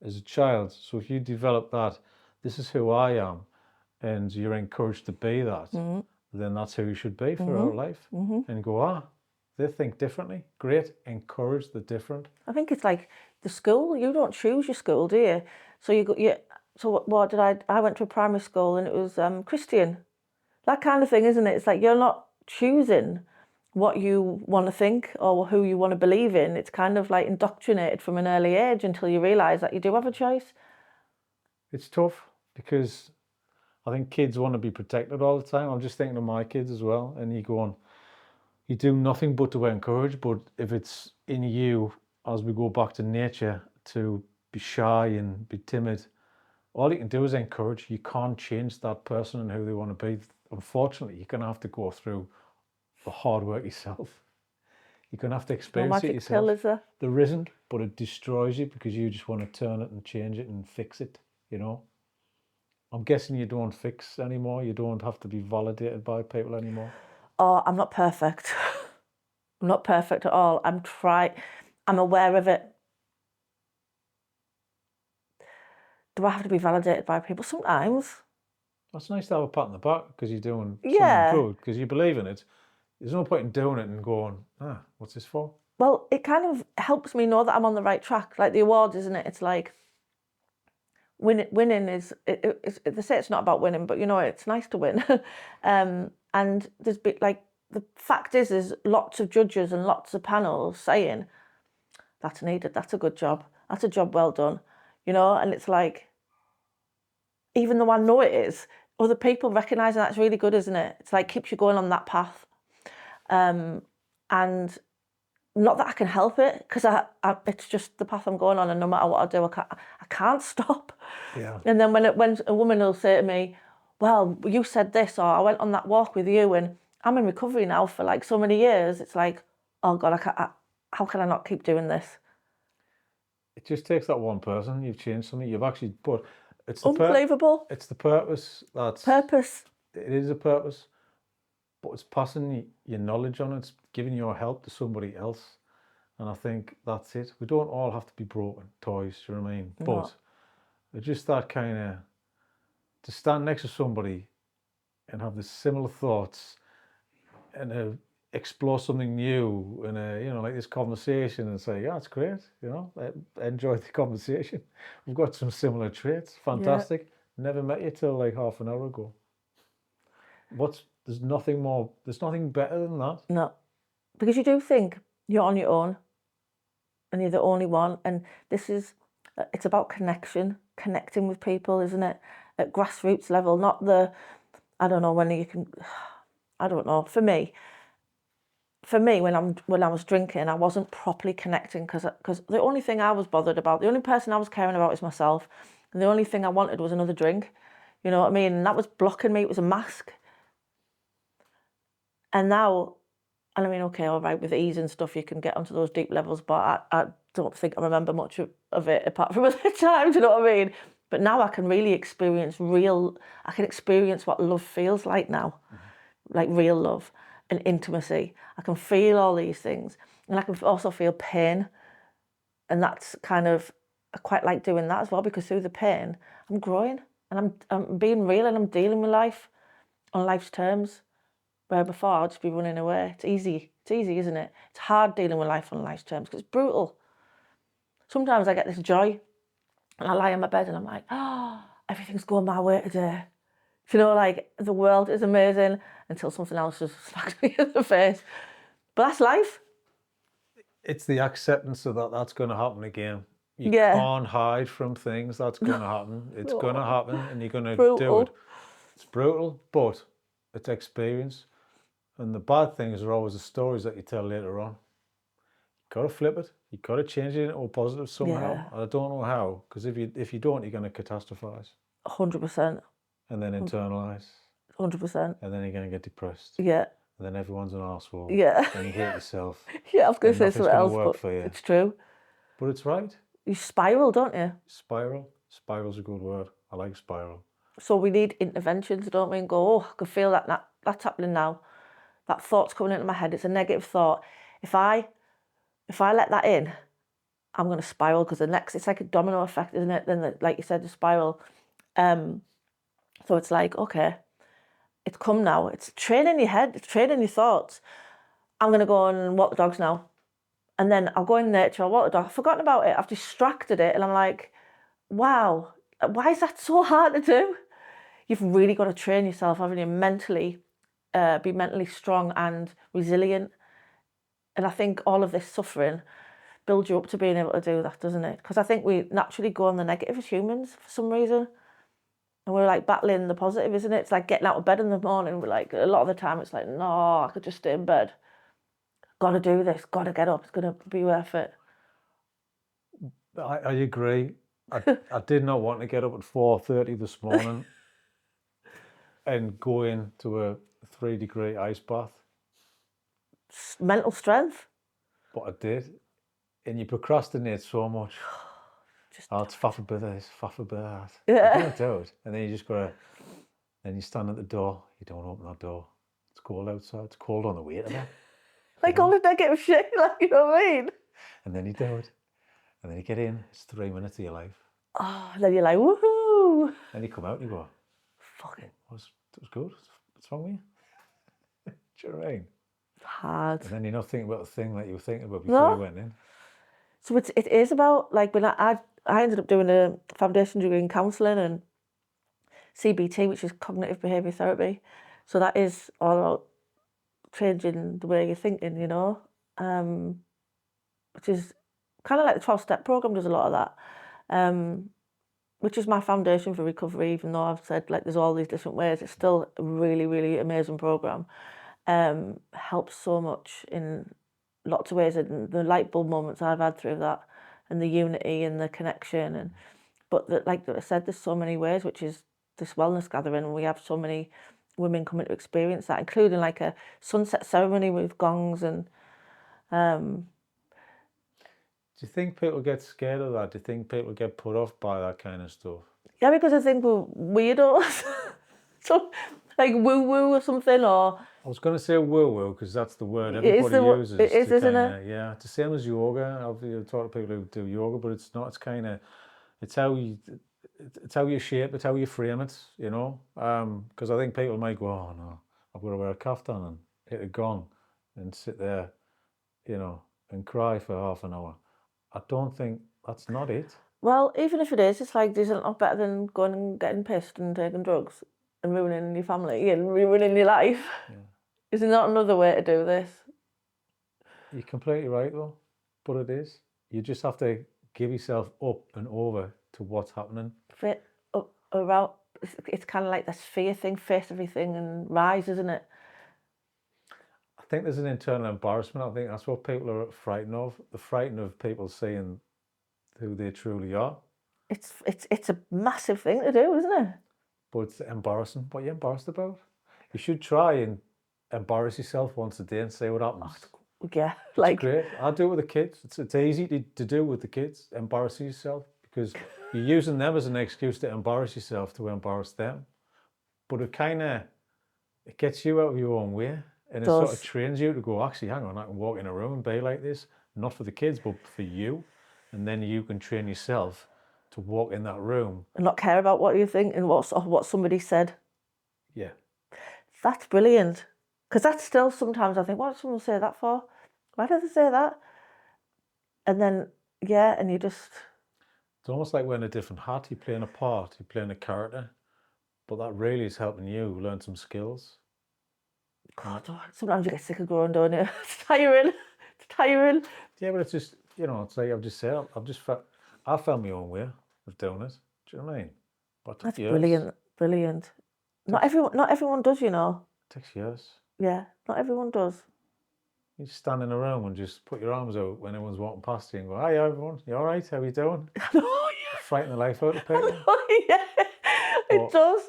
as a child. So if you develop that, this is who I am, and you're encouraged to be that, then that's who you should be for our life. And go, they think differently. Great, encourage the different. I think it's like the school. You don't choose your school, do you? So you go. So what did I went to a primary school, and it was Christian. That kind of thing, isn't it? It's like you're not choosing what you want to think or who you want to believe in. It's kind of like indoctrinated from an early age until you realise that you do have a choice. It's tough because I think kids want to be protected all the time. I'm just thinking of my kids as well. And you do nothing but to encourage. But if it's in you, as we go back to nature, to be shy and be timid, all you can do is encourage. You can't change that person and who they want to be. Unfortunately, you're going to have to go through the hard work yourself. You're going to have to experience it yourself. No magic pill, is there? There isn't, but it destroys you because you just want to turn it and change it and fix it, you know. I'm guessing you don't fix anymore. You don't have to be validated by people anymore. Oh, I'm not perfect. I'm not perfect at all. I'm aware of it. Do I have to be validated by people? Sometimes. It's nice to have a pat on the back because you're doing Yeah. something good, because you believe in it. There's no point in doing it and going, what's this for? Well, it kind of helps me know that I'm on the right track. Like the awards, isn't it? It's like winning is, they say it's not about winning, but you know, it's nice to win. And there's like, the fact is, there's lots of judges and lots of panels saying, that's needed, that's a good job, that's a job well done, you know. And it's like, even though I know it is, other people recognising that's really good, isn't it? It's like, keeps you going on that path. And not that I can help it, because it's just the path I'm going on, and no matter what I do, I can't stop. Yeah. And then when a woman will say to me, well, you said this, or I went on that walk with you, and I'm in recovery now for like so many years, it's like, oh God, how can I not keep doing this? It just takes that one person. You've changed something. You've actually put. It's the Unbelievable. it's the purpose. Purpose. It is a purpose, but it's passing your knowledge on. It's giving your help to somebody else, and I think that's it. We don't all have to be broken toys. Do you know what I mean? No. But it's just that kind of to stand next to somebody and have the similar thoughts and explore something new and like this conversation and say, yeah, it's great. I enjoyed the conversation. We've got some similar traits. Fantastic. Never met you till like half an hour ago. There's nothing better than that. No, because you do think you're on your own and you're the only one. And it's about connecting with people, isn't it? At grassroots level, not I don't know when you can, I don't know. For me, when I was drinking, I wasn't properly connecting because the only thing I was bothered about, the only person I was caring about is myself. And the only thing I wanted was another drink. You know what I mean? And that was blocking me. It was a mask. And now, and I mean, okay, all right, with ease and stuff, you can get onto those deep levels, but I don't think I remember much of it apart from at the time, do you know what I mean? But now I can really experience what love feels like now, like real love and intimacy. I can feel all these things, and I can also feel pain. And that's kind of, I quite like doing that as well, because through the pain, I'm growing and I'm being real and I'm dealing with life on life's terms. Where before I'd just be running away. It's easy, isn't it? It's hard dealing with life on life's terms because it's brutal. Sometimes I get this joy and I lie in my bed and I'm like, oh, everything's going my way today. You know, like the world is amazing until something else just smacks me in the face. But that's life. It's the acceptance of that's going to happen again. You Yeah. can't hide from things. That's going to happen. It's going to happen and you're going to Brutal. do it. It's brutal, but it's experience. And the bad things are always the stories that you tell later on. You've got to flip it. You've got to change it into a positive somehow. Yeah. And I don't know how, because if you don't, you're going to catastrophize. 100%. And then internalize. 100%. And then you're going to get depressed. Yeah. And then everyone's an arsehole. Yeah. And you hate yourself. Yeah, I was going to say something else, work but for you. it's true. But it's right. You spiral, don't you? Spiral. Spiral's a good word. I like spiral. So we need interventions, don't we? And go, oh, I can feel that's happening now. That thought's coming into my head. It's a negative thought. If I let that in, I'm going to spiral, because it's like a domino effect, isn't it? Then, like you said, the spiral. So it's like, okay, it's come now. It's training your head. It's training your thoughts. I'm going to go and walk the dogs now. And then I'll go in nature, I'll walk the dog. I've forgotten about it. I've distracted it. And I'm like, wow, why is that so hard to do? You've really got to train yourself, haven't you, mentally, be mentally strong and resilient. And I think all of this suffering builds you up to being able to do that, doesn't it? Because I think we naturally go on the negative as humans for some reason. And we're like battling the positive, isn't it? It's like getting out of bed in the morning. We're like, a lot of the time it's like, no, I could just stay in bed. Got to do this, got to get up. It's going to be worth it. I agree. I did not want to get up at 4:30 this morning and go into a 3-degree ice bath. Mental strength. But I did. And you procrastinate so much. It's faff a bit of this, faff a bit of that. Yeah. You don't do it. And then you just gotta, then you stand at the door. You don't open that door. It's cold outside. It's cold on the way to that. Like all the negative shit, like, you know what I mean? And then you do it. And then you get in. It's 3 minutes of your life. Oh, and then you're like, woohoo. Then you come out and you go, fuck it. It was good. What's wrong with you? Do you know what I mean? Hard. And then you're not thinking about the thing that you were thinking about before you went in. So it is about, like, when I ended up doing a foundation degree in counselling and CBT, which is cognitive behaviour therapy. So that is all about changing the way you're thinking, you know, which is kind of like the 12-step program does a lot of that, which is my foundation for recovery. Even though I've said, like, there's all these different ways, it's still a really, really amazing program. Helps so much in lots of ways, and the light bulb moments I've had through that, and the unity and the connection, but like I said, there's so many ways, which is this wellness gathering, and we have so many women coming to experience that, including like a sunset ceremony with gongs and Do you think people get scared of that? Do you think people get put off by that kind of stuff? Yeah, because I think we're weirdos. So, like woo-woo or something, or... I was going to say woo-woo because that's the word It is, everybody uses it is, to isn't kind it? of, yeah, it's the same as yoga. I've talked to people who do yoga, but it's not. It's kind of, it's how you, it's how you shape, it's how you frame it, you know. Because I think people might go, oh no, I've got to wear a kaftan and hit a gong and sit there, you know, and cry for half an hour. I don't think that's not it. Well, even if it is, it's like, there's not better than going and getting pissed and taking drugs and ruining your family and ruining your life. Yeah. Is there not another way to do this? You're completely right though, but it is. You just have to give yourself up and over to what's happening. Fit up around. It's kind of like this fear thing, face everything and rise, isn't it? I think there's an internal embarrassment. I think that's what people are frightened of. They're frightened of people seeing who they truly are. It's a massive thing to do, isn't it? But it's embarrassing. What are you embarrassed about? You should try and embarrass yourself once a day and see what happens. Yeah, It's like, great. I do it with the kids. It's easy to do with the kids. Embarrass yourself because you're using them as an excuse to embarrass yourself to embarrass them. But it gets you out of your own way, and it sort of trains you to go, actually, hang on, I can walk in a room and be like this, not for the kids, but for you. And then you can train yourself to walk in that room. and not care about what you think and what somebody said. Yeah. That's brilliant. Because that's still sometimes I think, what did someone say that for? Why did they say that? And then, yeah, and you just... It's almost like wearing a different hat. You're playing a part, you're playing a character, but that really is helping you learn some skills. God, sometimes you get sick of growing, don't you? It's tiring. It's tiring. Yeah, but it's just, you know, it's like I've just said, I found my own way of doing it. Do you know what I mean? But That's years. brilliant. Brilliant. Not everyone does, you know. It takes years. Yeah, not everyone does. You just stand in a room and just put your arms out when everyone's walking past you and go, "Hi everyone, you all right? How you doing?" Oh, yeah. Frighten the life out of people. Oh, yeah. It does.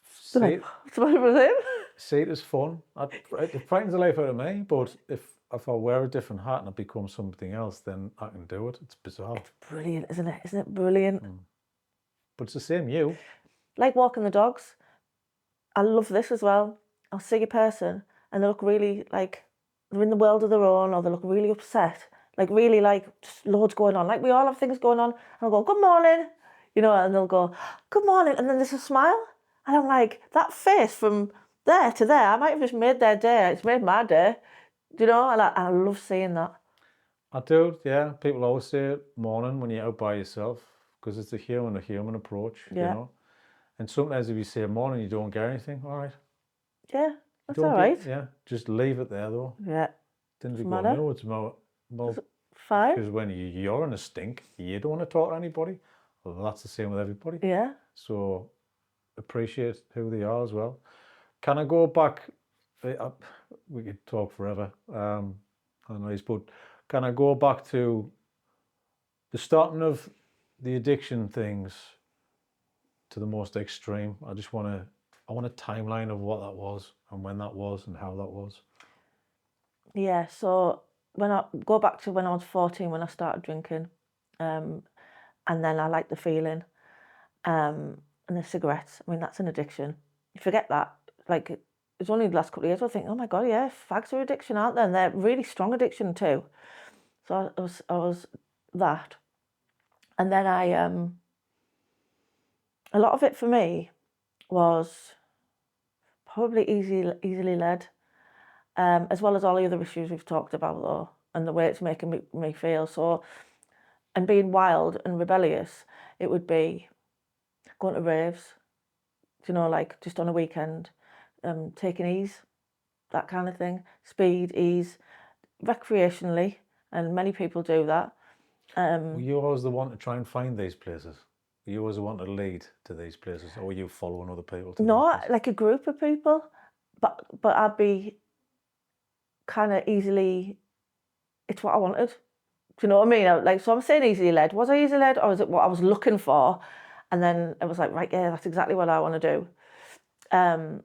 See, What's the matter with him? see it as fun. It frightens the life out of me, but if I wear a different hat and I become something else, then I can do it. It's bizarre. It's brilliant, isn't it? Isn't it brilliant? But it's the same you. Like walking the dogs. I love this as well. I'll see a person and they look really like they're in the world of their own, or they look really upset, like really like just loads going on. Like we all have things going on, and I'll go, "Good morning," you know, and they'll go, "Good morning," and then there's a smile, and I'm like, that face from there to there, I might have just made their day. It's made my day, you know, and I love seeing that. I do, yeah. People always say morning when you're out by yourself because it's a human approach, you know. And sometimes if you say morning, you don't get anything. All right. Yeah, that's all right. Yeah, just leave it there though. Yeah. Then if you Doesn't go, matter. no, it's more, well, Fine. because when you're in a stink, you don't want to talk to anybody. Well, that's the same with everybody. Yeah. So appreciate who they are as well. Can I go back? We could talk forever. Anyways, but can I go back to the starting of the addiction things to the most extreme? I want a timeline of what that was and when that was and how that was. Yeah, so when I go back to when I was 14, when I started drinking, and then I liked the feeling, and the cigarettes. I mean, that's an addiction. You forget that. Like, it's only the last couple of years I think, oh my God, yeah, fags are addiction, aren't they? And they're really strong addiction too. So I was that. And then a lot of it for me was probably easily led, as well as all the other issues we've talked about though, and the way it's making me feel. So, and being wild and rebellious, it would be going to raves, you know, like just on a weekend, taking ease, that kind of thing, speed, ease, recreationally, and many people do that. Were you always the one to try and find these places? Were you always the one to lead to these places, or were you following other people to No, these places? like a group of people, but I'd be kind of easily, it's what I wanted. Do you know what I mean? Like, so I'm saying easily led. Was I easily led, or was it what I was looking for? And then it was like, right, yeah, that's exactly what I want to do.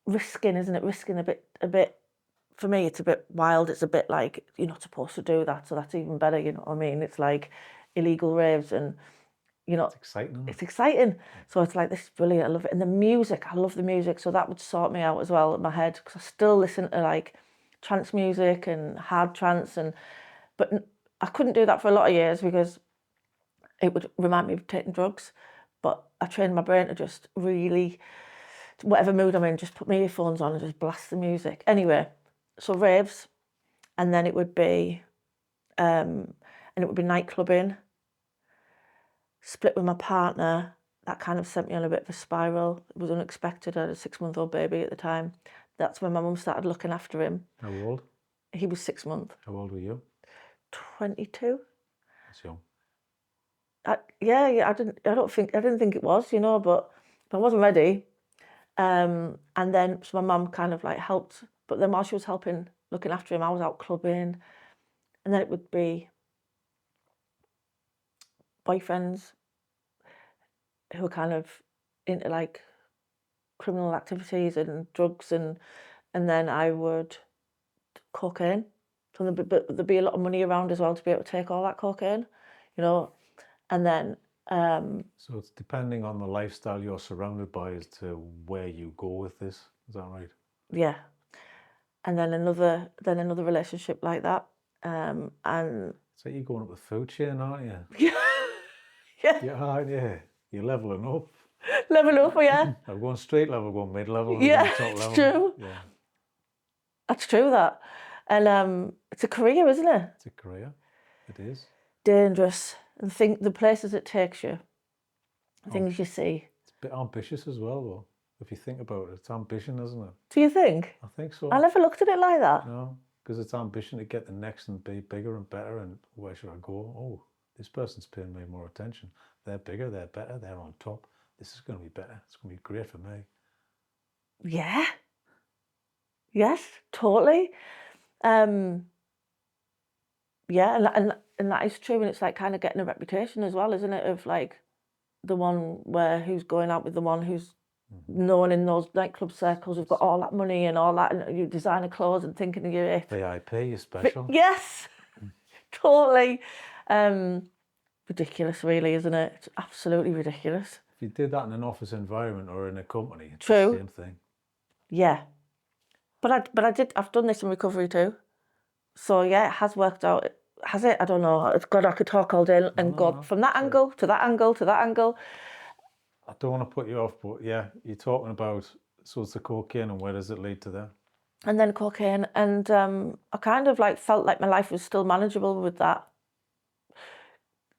Risking, isn't it? Risking a bit for me, it's a bit wild. It's a bit like, you're not supposed to do that, so that's even better, you know what I mean? It's like illegal raves and, you know, It's exciting, isn't it? it's exciting. So it's like, this is brilliant, I love it. And the music, I love the music, so that would sort me out as well in my head, because I still listen to like trance music and hard trance, but I couldn't do that for a lot of years because it would remind me of taking drugs. But I trained my brain to just really, whatever mood I'm in, just put my earphones on and just blast the music. Anyway, so raves, and then it would be night clubbing, split with my partner. That kind of sent me on a bit of a spiral. It was unexpected. I had a 6-month-old baby at the time. That's when my mum started looking after him. How old? He was 6 months. How old were you? 22. That's young. Yeah, I didn't think it was, you know, but I wasn't ready. And then so my mum kind of like helped, but then while she was helping looking after him, I was out clubbing, and then it would be boyfriends who were kind of into like criminal activities and drugs, and then I would cocaine. So there'd be a lot of money around as well to be able to take all that cocaine, you know, and then So it's depending on the lifestyle you're surrounded by as to where you go with this. Is that right? yeah, and then another relationship like that, and So you're going up the food chain, aren't you? yeah, Yeah, aren't you? You're leveling up. level up, yeah. I'm going straight level, going mid level, I'm Yeah, going top it's level. true. Yeah, That's true, that. And it's a career, isn't it? it's a career. It is. Dangerous. And think the places it takes you, the things you see. It's a bit ambitious as well, though. If you think about it, it's ambition, isn't it? Do you think? I think so. I never looked at it like that. No, because it's ambition to get the next and be bigger and better. And where should I go? Oh, this person's paying me more attention. They're bigger, they're better, they're on top. This is going to be better. It's going to be great for me. Yeah. Yes, totally. Yeah, and that is true, and it's like kind of getting a reputation as well, isn't it? Of like the one who's going out with the one who's known in those nightclub circles, who've got all that money and all that, and you designer clothes and thinking of you're it. VIP, you're special. Yes, totally. Ridiculous, really, isn't it? It's absolutely ridiculous. If you did that in an office environment or in a company, it's True. the same thing. Yeah, but I've done this in recovery too. So yeah, it has worked out. Has it? I don't know. God, I could talk all day and go from that angle to that angle to that angle. I don't want to put you off, but yeah, you're talking about, so it's the cocaine, and where does it lead to then? And then cocaine, and I kind of like felt like my life was still manageable with that.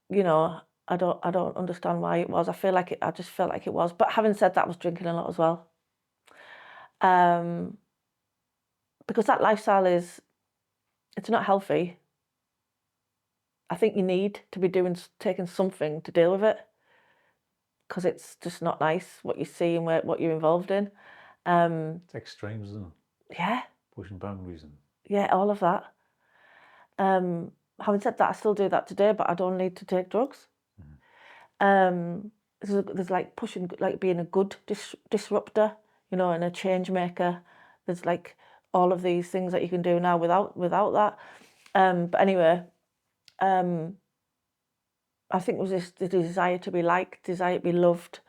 You know, I don't understand why it was. I just felt like it was. But having said that, I was drinking a lot as well. Because that lifestyle it's not healthy. I think you need to be taking something to deal with it, because it's just not nice what you see and what you're involved in. It's extremes, isn't it? Yeah, Pushing boundaries. And yeah, all of that. Having said that, I still do that today, but I don't need to take drugs. There's like pushing, like being a good disruptor, you know, and a change maker. There's like all of these things that you can do now without that. But anyway, I think it was the desire to be liked, desire to be loved,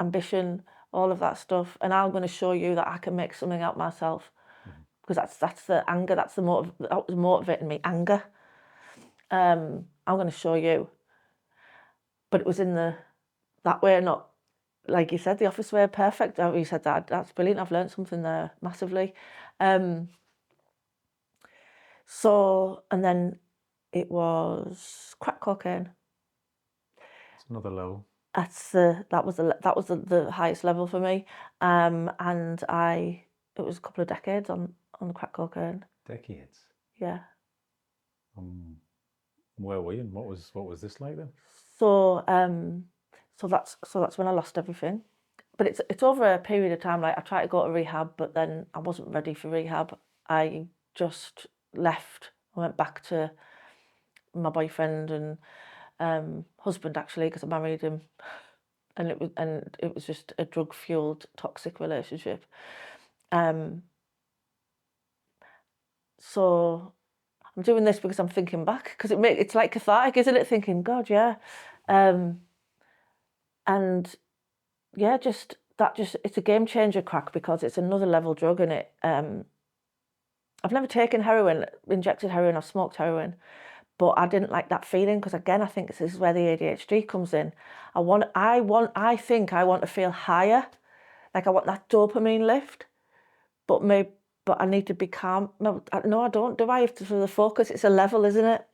ambition, all of that stuff. And I'm going to show you that I can make something out myself, because that's the anger, that was motivating me, anger. I'm going to show you. But it was in that way, not like you said, the office way. Perfect. You said that. That's brilliant. I've learned something there massively. So, and then it was crack cocaine. it's another level. That was the highest level for me. And it was a couple of decades on crack cocaine. Decades. Yeah. Where were you, and what was this like then? So that's when I lost everything. But it's over a period of time. Like, I tried to go to rehab, but then I wasn't ready for rehab. I just left. I went back to my boyfriend and husband, actually, because I married him, and it was just a drug-fueled toxic relationship. So I'm doing this because I'm thinking back, because it's like cathartic, isn't it? Thinking, God, yeah. And yeah, it's a game changer, crack, because it's another level drug, and I've never taken heroin, injected heroin, I've smoked heroin, but I didn't like that feeling, because again, I think this is where the ADHD comes in. I think I want to feel higher, like I want that dopamine lift, but I need to be calm. No, I don't. Do I have to for the focus? It's a level, isn't it?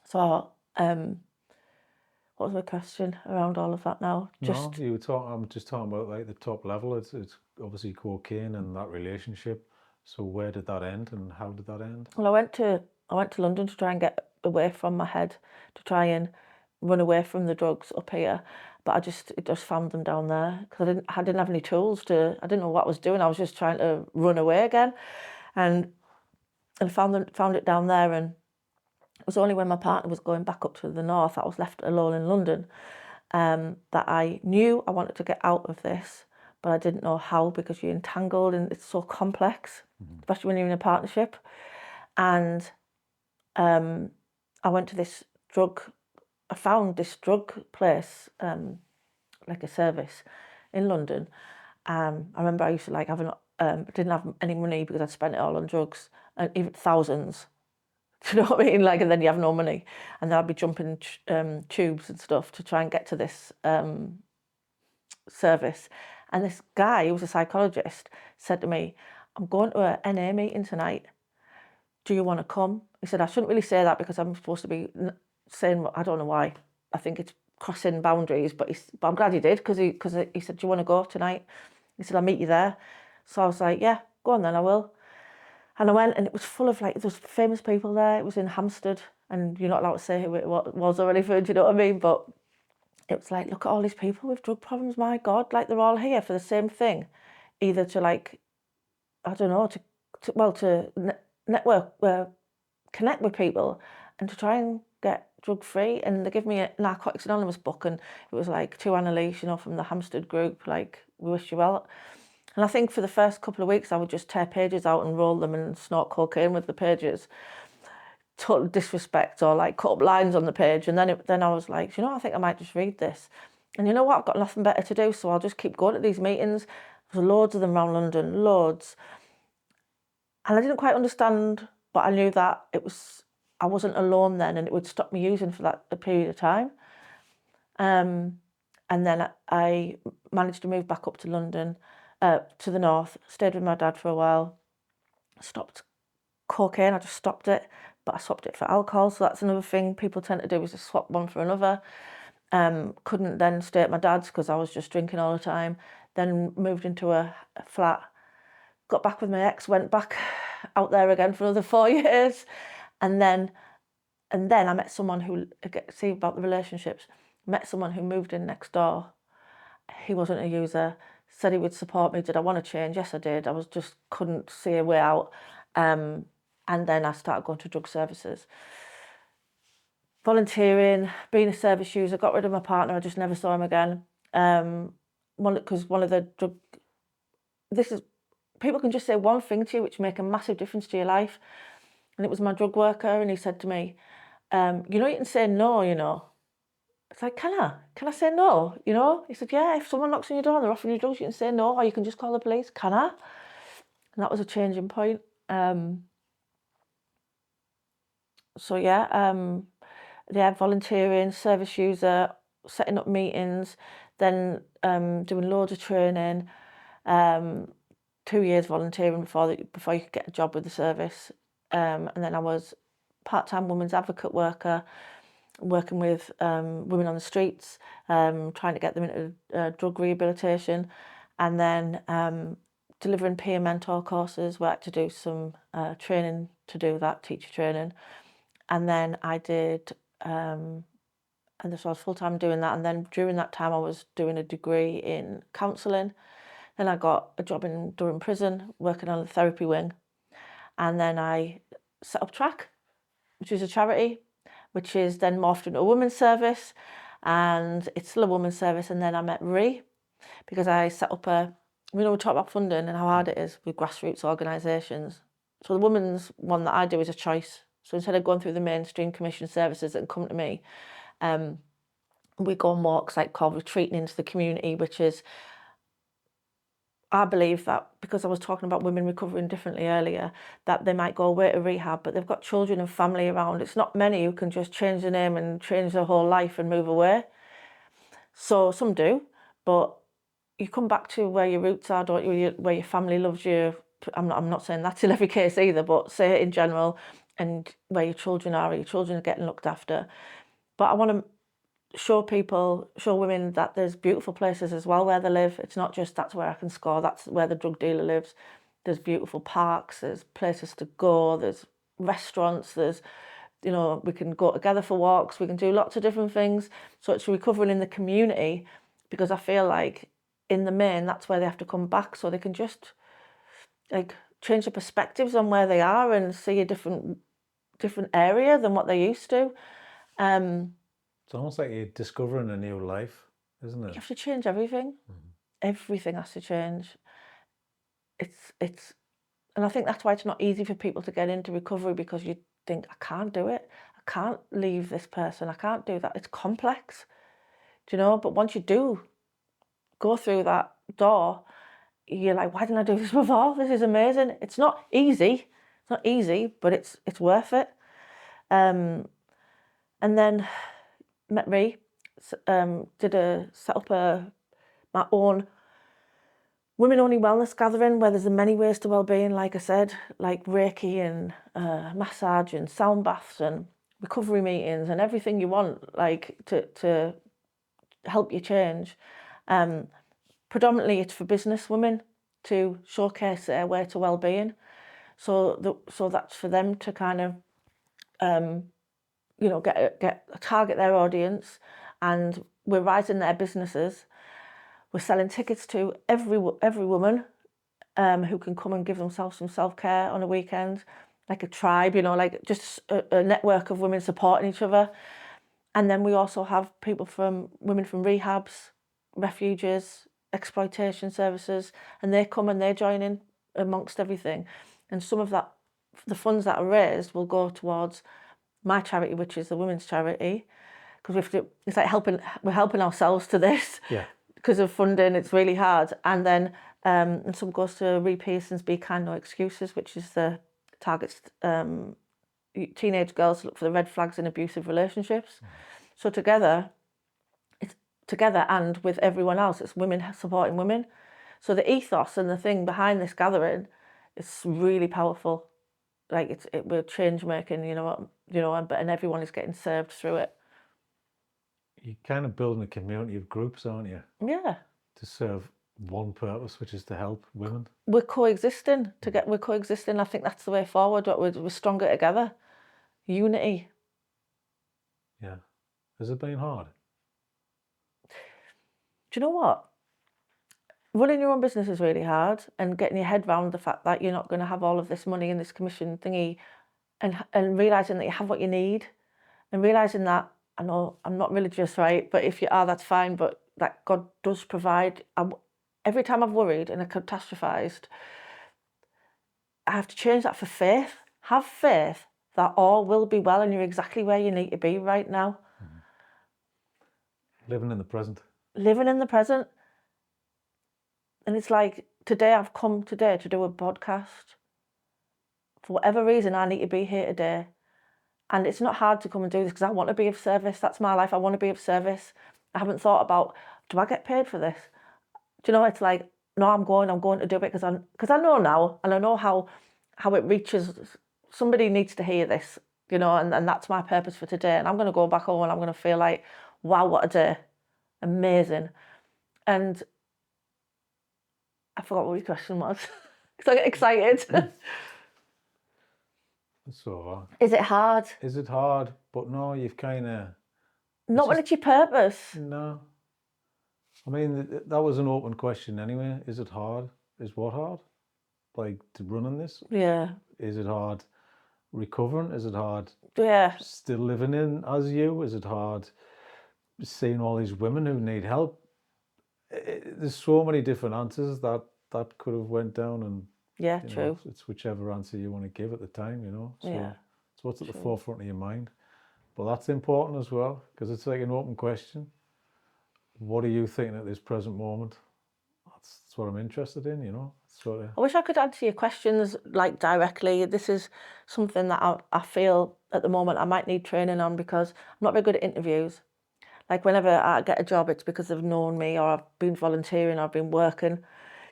So, what was my question around all of that now? No, you were talking. I'm just talking about like the top level. It's obviously cocaine and that relationship. So where did that end, and how did that end? Well, I went to London to try and get away from my head, to try and run away from the drugs up here, but I just found them down there, because I didn't have any tools to. I didn't know what I was doing. I was just trying to run away again, and found it down there. And it was only when my partner was going back up to the north, I was left alone in London, that I knew I wanted to get out of this, but I didn't know how, because you're entangled and it's so complex, especially when you're in a partnership. And I went to this I found this drug place, like a service in London. I remember I used to like having, didn't have any money because I'd spent it all on drugs, and even thousands. Do you know what I mean? Like, and then you have no money, and then I'd be jumping tubes and stuff to try and get to this service. And this guy, who was a psychologist, said to me, "I'm going to a NA meeting tonight. Do you want to come?" He said, "I shouldn't really say that because I'm supposed to be saying, I don't know why. I think it's crossing boundaries, but I'm glad he did, because he said, 'Do you want to go tonight?' He said, 'I'll meet you there.' So I was like, 'Yeah, go on then, I will.' And I went, and it was full of like, there's famous people there. It was in Hampstead, and you're not allowed to say who it was or anything, do you know what I mean? But it was like, look at all these people with drug problems, my God, like they're all here for the same thing. Either to like, I don't know, to network, connect with people, and to try and get drug free. And they give me a Narcotics Anonymous book, and it was like, to Annalice, from the Hampstead group, like, we wish you well. And I think for the first couple of weeks, I would just tear pages out and roll them and snort cocaine with the pages. Total disrespect, or like cut up lines on the page. And then I was like, I think I might just read this. And you know what? I've got nothing better to do, so I'll just keep going to these meetings. There's loads of them around London, loads. And I didn't quite understand, but I knew that I wasn't alone then, and it would stop me using for a period of time. And then I managed to move back up to London, to the north, stayed with my dad for a while, stopped cocaine, I just stopped it, but I swapped it for alcohol. So that's another thing people tend to do, is to swap one for another. Couldn't then stay at my dad's because I was just drinking all the time. Then moved into a flat, got back with my ex, went back out there again for another 4 years. And then I met someone who, see about the relationships, met someone who moved in next door. He wasn't a user, said he would support me. Did I want to change? Yes, I did. I just couldn't see a way out. And then I started going to drug services. Volunteering, being a service user, got rid of my partner. I just never saw him again. Because one of the drug... people can just say one thing to you which make a massive difference to your life. And it was my drug worker, and he said to me, you can say no, It's like, can I say no? He said, yeah, if someone knocks on your door and they're offering you drugs, you can say no, or you can just call the police. Can I? And that was a changing point. So yeah, volunteering, service user, setting up meetings, then doing loads of training, 2 years volunteering before you could get a job with the service. And then I was part-time women's advocate worker, working with women on the streets, trying to get them into drug rehabilitation, and then delivering peer mentor courses. We had to do some training to do that, teacher training. And then I did, and so I was full-time doing that. And then during that time, I was doing a degree in counselling. Then I got a job in Durham Prison, working on the therapy wing. And then I set up TRAC, which is a charity, which is then morphed into a women's service. And it's still a women's service. And then I met Ree, because I set up we talk about funding and how hard it is with grassroots organisations. So the women's one that I do is a choice. So instead of going through the mainstream commission services that come to me, we go on walks like called retreating into the community, which is, I believe that because I was talking about women recovering differently earlier, that they might go away to rehab, but they've got children and family around. It's not many who can just change their name and change their whole life and move away. So some do, but you come back to where your roots are, don't you? Where your family loves you. I'm not saying that's in every case either, but say it in general, and where your children are getting looked after. But I want to show women that there's beautiful places as well where they live. It's not just that's where I can score, that's where the drug dealer lives. There's beautiful parks, there's places to go, there's restaurants, there's, we can go together for walks, we can do lots of different things. So it's recovering in the community, because I feel like in the main, that's where they have to come back, so they can just like change the perspectives on where they are and see a different area than what they used to. It's almost like you're discovering a new life, isn't it? You have to change everything. Everything has to change. It's and I think that's why it's not easy for people to get into recovery, because you think, I can't do it. I can't leave this person. I can't do that. It's complex, but once you do go through that door, you're like, why didn't I do this before? This is amazing. It's not easy. It's not easy, but it's worth it. And then met Ree, set up my own women-only wellness gathering where there's many ways to well-being, like I said, like Reiki and massage and sound baths and recovery meetings and everything you want, like to help you change. Predominantly, it's for business women to showcase their way to well-being. So that's for them to kind of, target their audience, and we're rising their businesses. We're selling tickets to every woman who can come and give themselves some self-care on a weekend, like a tribe, like just a network of women supporting each other. And then we also have women from rehabs, refuges, exploitation services, and they come and they join in amongst everything. And some of that, the funds that are raised, will go towards my charity, which is the women's charity, because it's like we're helping ourselves to this. Yeah. Because of funding, it's really hard. And then and some goes to Repearson's Be Kind, No Excuses, which is the targets teenage girls to look for the red flags in abusive relationships. So together and with everyone else, it's women supporting women. So the ethos and the thing behind this gathering is really powerful. Like we're change making, and everyone is getting served through it. You're kind of building a community of groups, aren't you? Yeah. To serve one purpose, which is to help women. We're coexisting. I think that's the way forward. We're stronger together. Unity. Yeah. Has it been hard? Do you know what? Running your own business is really hard, and getting your head around the fact that you're not going to have all of this money in this commission thingy, and realising that you have what you need, and realising that, I know I'm not religious, right? But if you are, that's fine. But that God does provide. Every time I've worried and catastrophised, I have to change that for faith. Have faith that all will be well and you're exactly where you need to be right now. Living in the present. Living in the present. And it's like, today I've come to do a podcast. For whatever reason, I need to be here today. And it's not hard to come and do this because I want to be of service. That's my life. I want to be of service. I haven't thought about, do I get paid for this? Do you know, it's like, no, I'm going to do it because I know now, and I know how it reaches. Somebody needs to hear this, and that's my purpose for today. And I'm going to go back home and I'm going to feel like, wow, what a day. Amazing. And I forgot what your question was because I get excited. It's so hard. Is it hard? Is it hard? But no, you've kind of... Not when it's your purpose. No. I mean, that was an open question anyway. Is it hard? Is what hard? Like, to run on this? Yeah. Is it hard recovering? Is it hard still living in as you? Is it hard seeing all these women who need help? There's so many different answers that could have went down, and Yeah, You know, true. it's whichever answer you want to give at the time, you know. So Yeah, it's what's at the true. forefront of your mind. But that's important as well, because it's like an open question. What are you thinking at this present moment? That's what I'm interested in, you know. Sort of. I wish I could answer your questions like directly. This is something that I feel at the moment I might need training on, because I'm not very good at interviews. Like whenever I get a job, it's because they've known me, or I've been volunteering, or I've been working.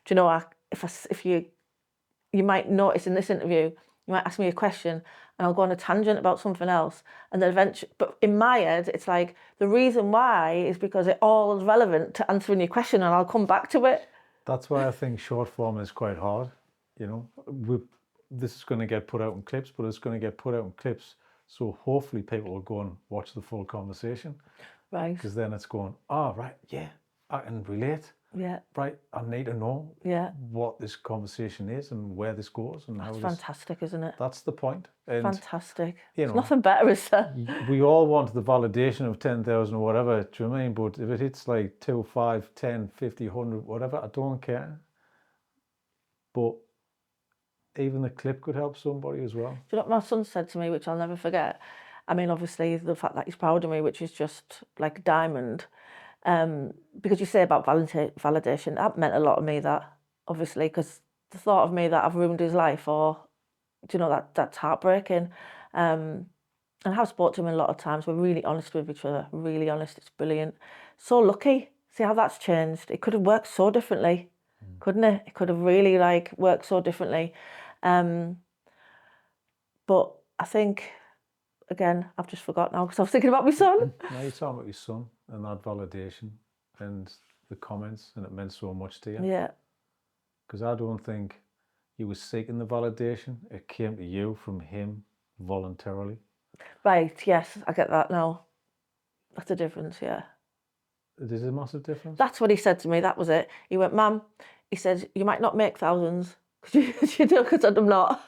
Do you know, if you might notice in this interview, you might ask me a question and I'll go on a tangent about something else. And then eventually, but in my head, it's like the reason why is because it all is relevant to answering your question, and I'll come back to it. That's why I think short form is quite hard. You know, this is going to get put out in clips, but it's going to get put out in clips. So hopefully people will go and watch the full conversation. Right. Because then it's going, oh, right, yeah, I can relate. Yeah. Right, I need to know what this conversation is and where this goes and how That's this... fantastic, isn't it? That's the point. And, fantastic. you There's know, nothing better, is there? we all want the validation of 10,000 or whatever, do you know what I mean? But if it hits like 2, 5, 10, 50, 100, whatever, I don't care. But even the clip could help somebody as well. Do you know what my son said to me, which I'll never forget? I mean, obviously, the fact that he's proud of me, which is just like a diamond. Because you say about validation, that meant a lot to me, that, obviously, because the thought of me that I've ruined his life, or, do you know, that's heartbreaking. And I've spoken to him a lot of times. We're really honest with each other, really honest. It's brilliant. So lucky. See how that's changed. It could have worked so differently, couldn't it? It could have really worked so differently. But I think, again, I've just forgot now because I was thinking about my son. Now you're talking about your son and that validation and the comments, and it meant so much to you. Yeah. Because I don't think he was seeking the validation. It came to you from him voluntarily. Right, yes, I get that now. That's a difference, yeah. There's a massive difference. That's what he said to me, that was it. He went, Mum, he said, you might not make thousands, because I'm not.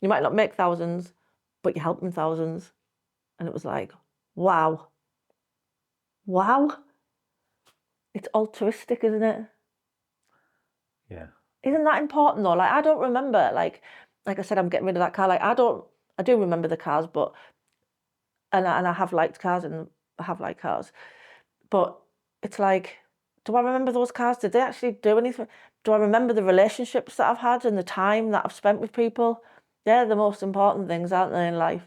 You might not make thousands, but you're helping thousands. And it was like, wow. Wow. It's altruistic, isn't it? Yeah. Isn't that important though? Like, I don't remember, like I said, I'm getting rid of that car. Like, I do remember the cars, but, and I have liked cars, and I have liked cars. But it's like, do I remember those cars? Did they actually do anything? Do I remember the relationships that I've had and the time that I've spent with people? They're the most important things, aren't they, in life?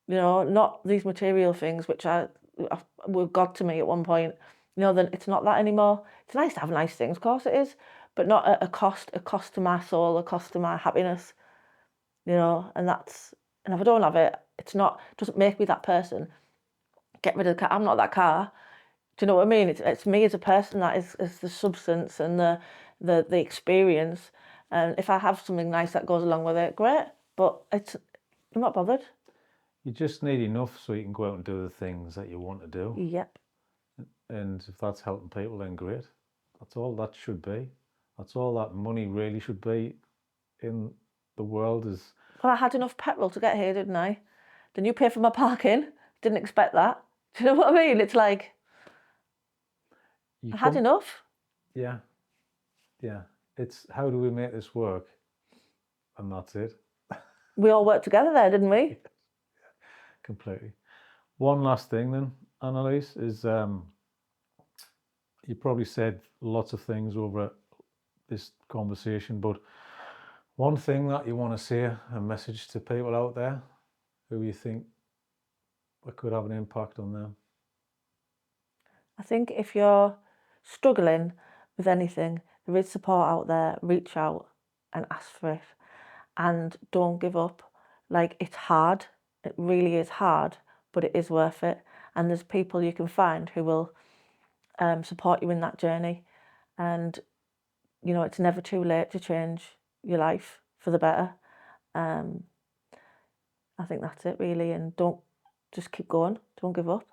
You know, not these material things, which were God to me at one point. You know, then it's not that anymore. It's nice to have nice things, of course it is, but not at a cost to my soul, a cost to my happiness. You know, and if I don't have it, it doesn't make me that person. Get rid of the car. I'm not that car. Do you know what I mean? It's me as a person that is the substance and the experience. And if I have something nice that goes along with it, great. But I'm not bothered. You just need enough so you can go out and do the things that you want to do. Yep. And if that's helping people, then great. That's all that should be. That's all that money really should be in the world is... Well, I had enough petrol to get here, didn't I? Then you pay for my parking. Didn't expect that. Do you know what I mean? It's like, I had enough. Yeah. Yeah. It's how do we make this work? And that's it. We all worked together there, didn't we? Yeah, completely. One last thing then, Annalice, is you probably said lots of things over this conversation, but one thing that you want to say, a message to people out there who you think could have an impact on them? I think if you're struggling with anything, there is support out there. Reach out and ask for it. And don't give up. Like, it's hard. It really is hard, but it is worth it. And there's people you can find who will support you in that journey. And, you know, it's never too late to change your life for the better. I think that's it, really. And just keep going. Don't give up.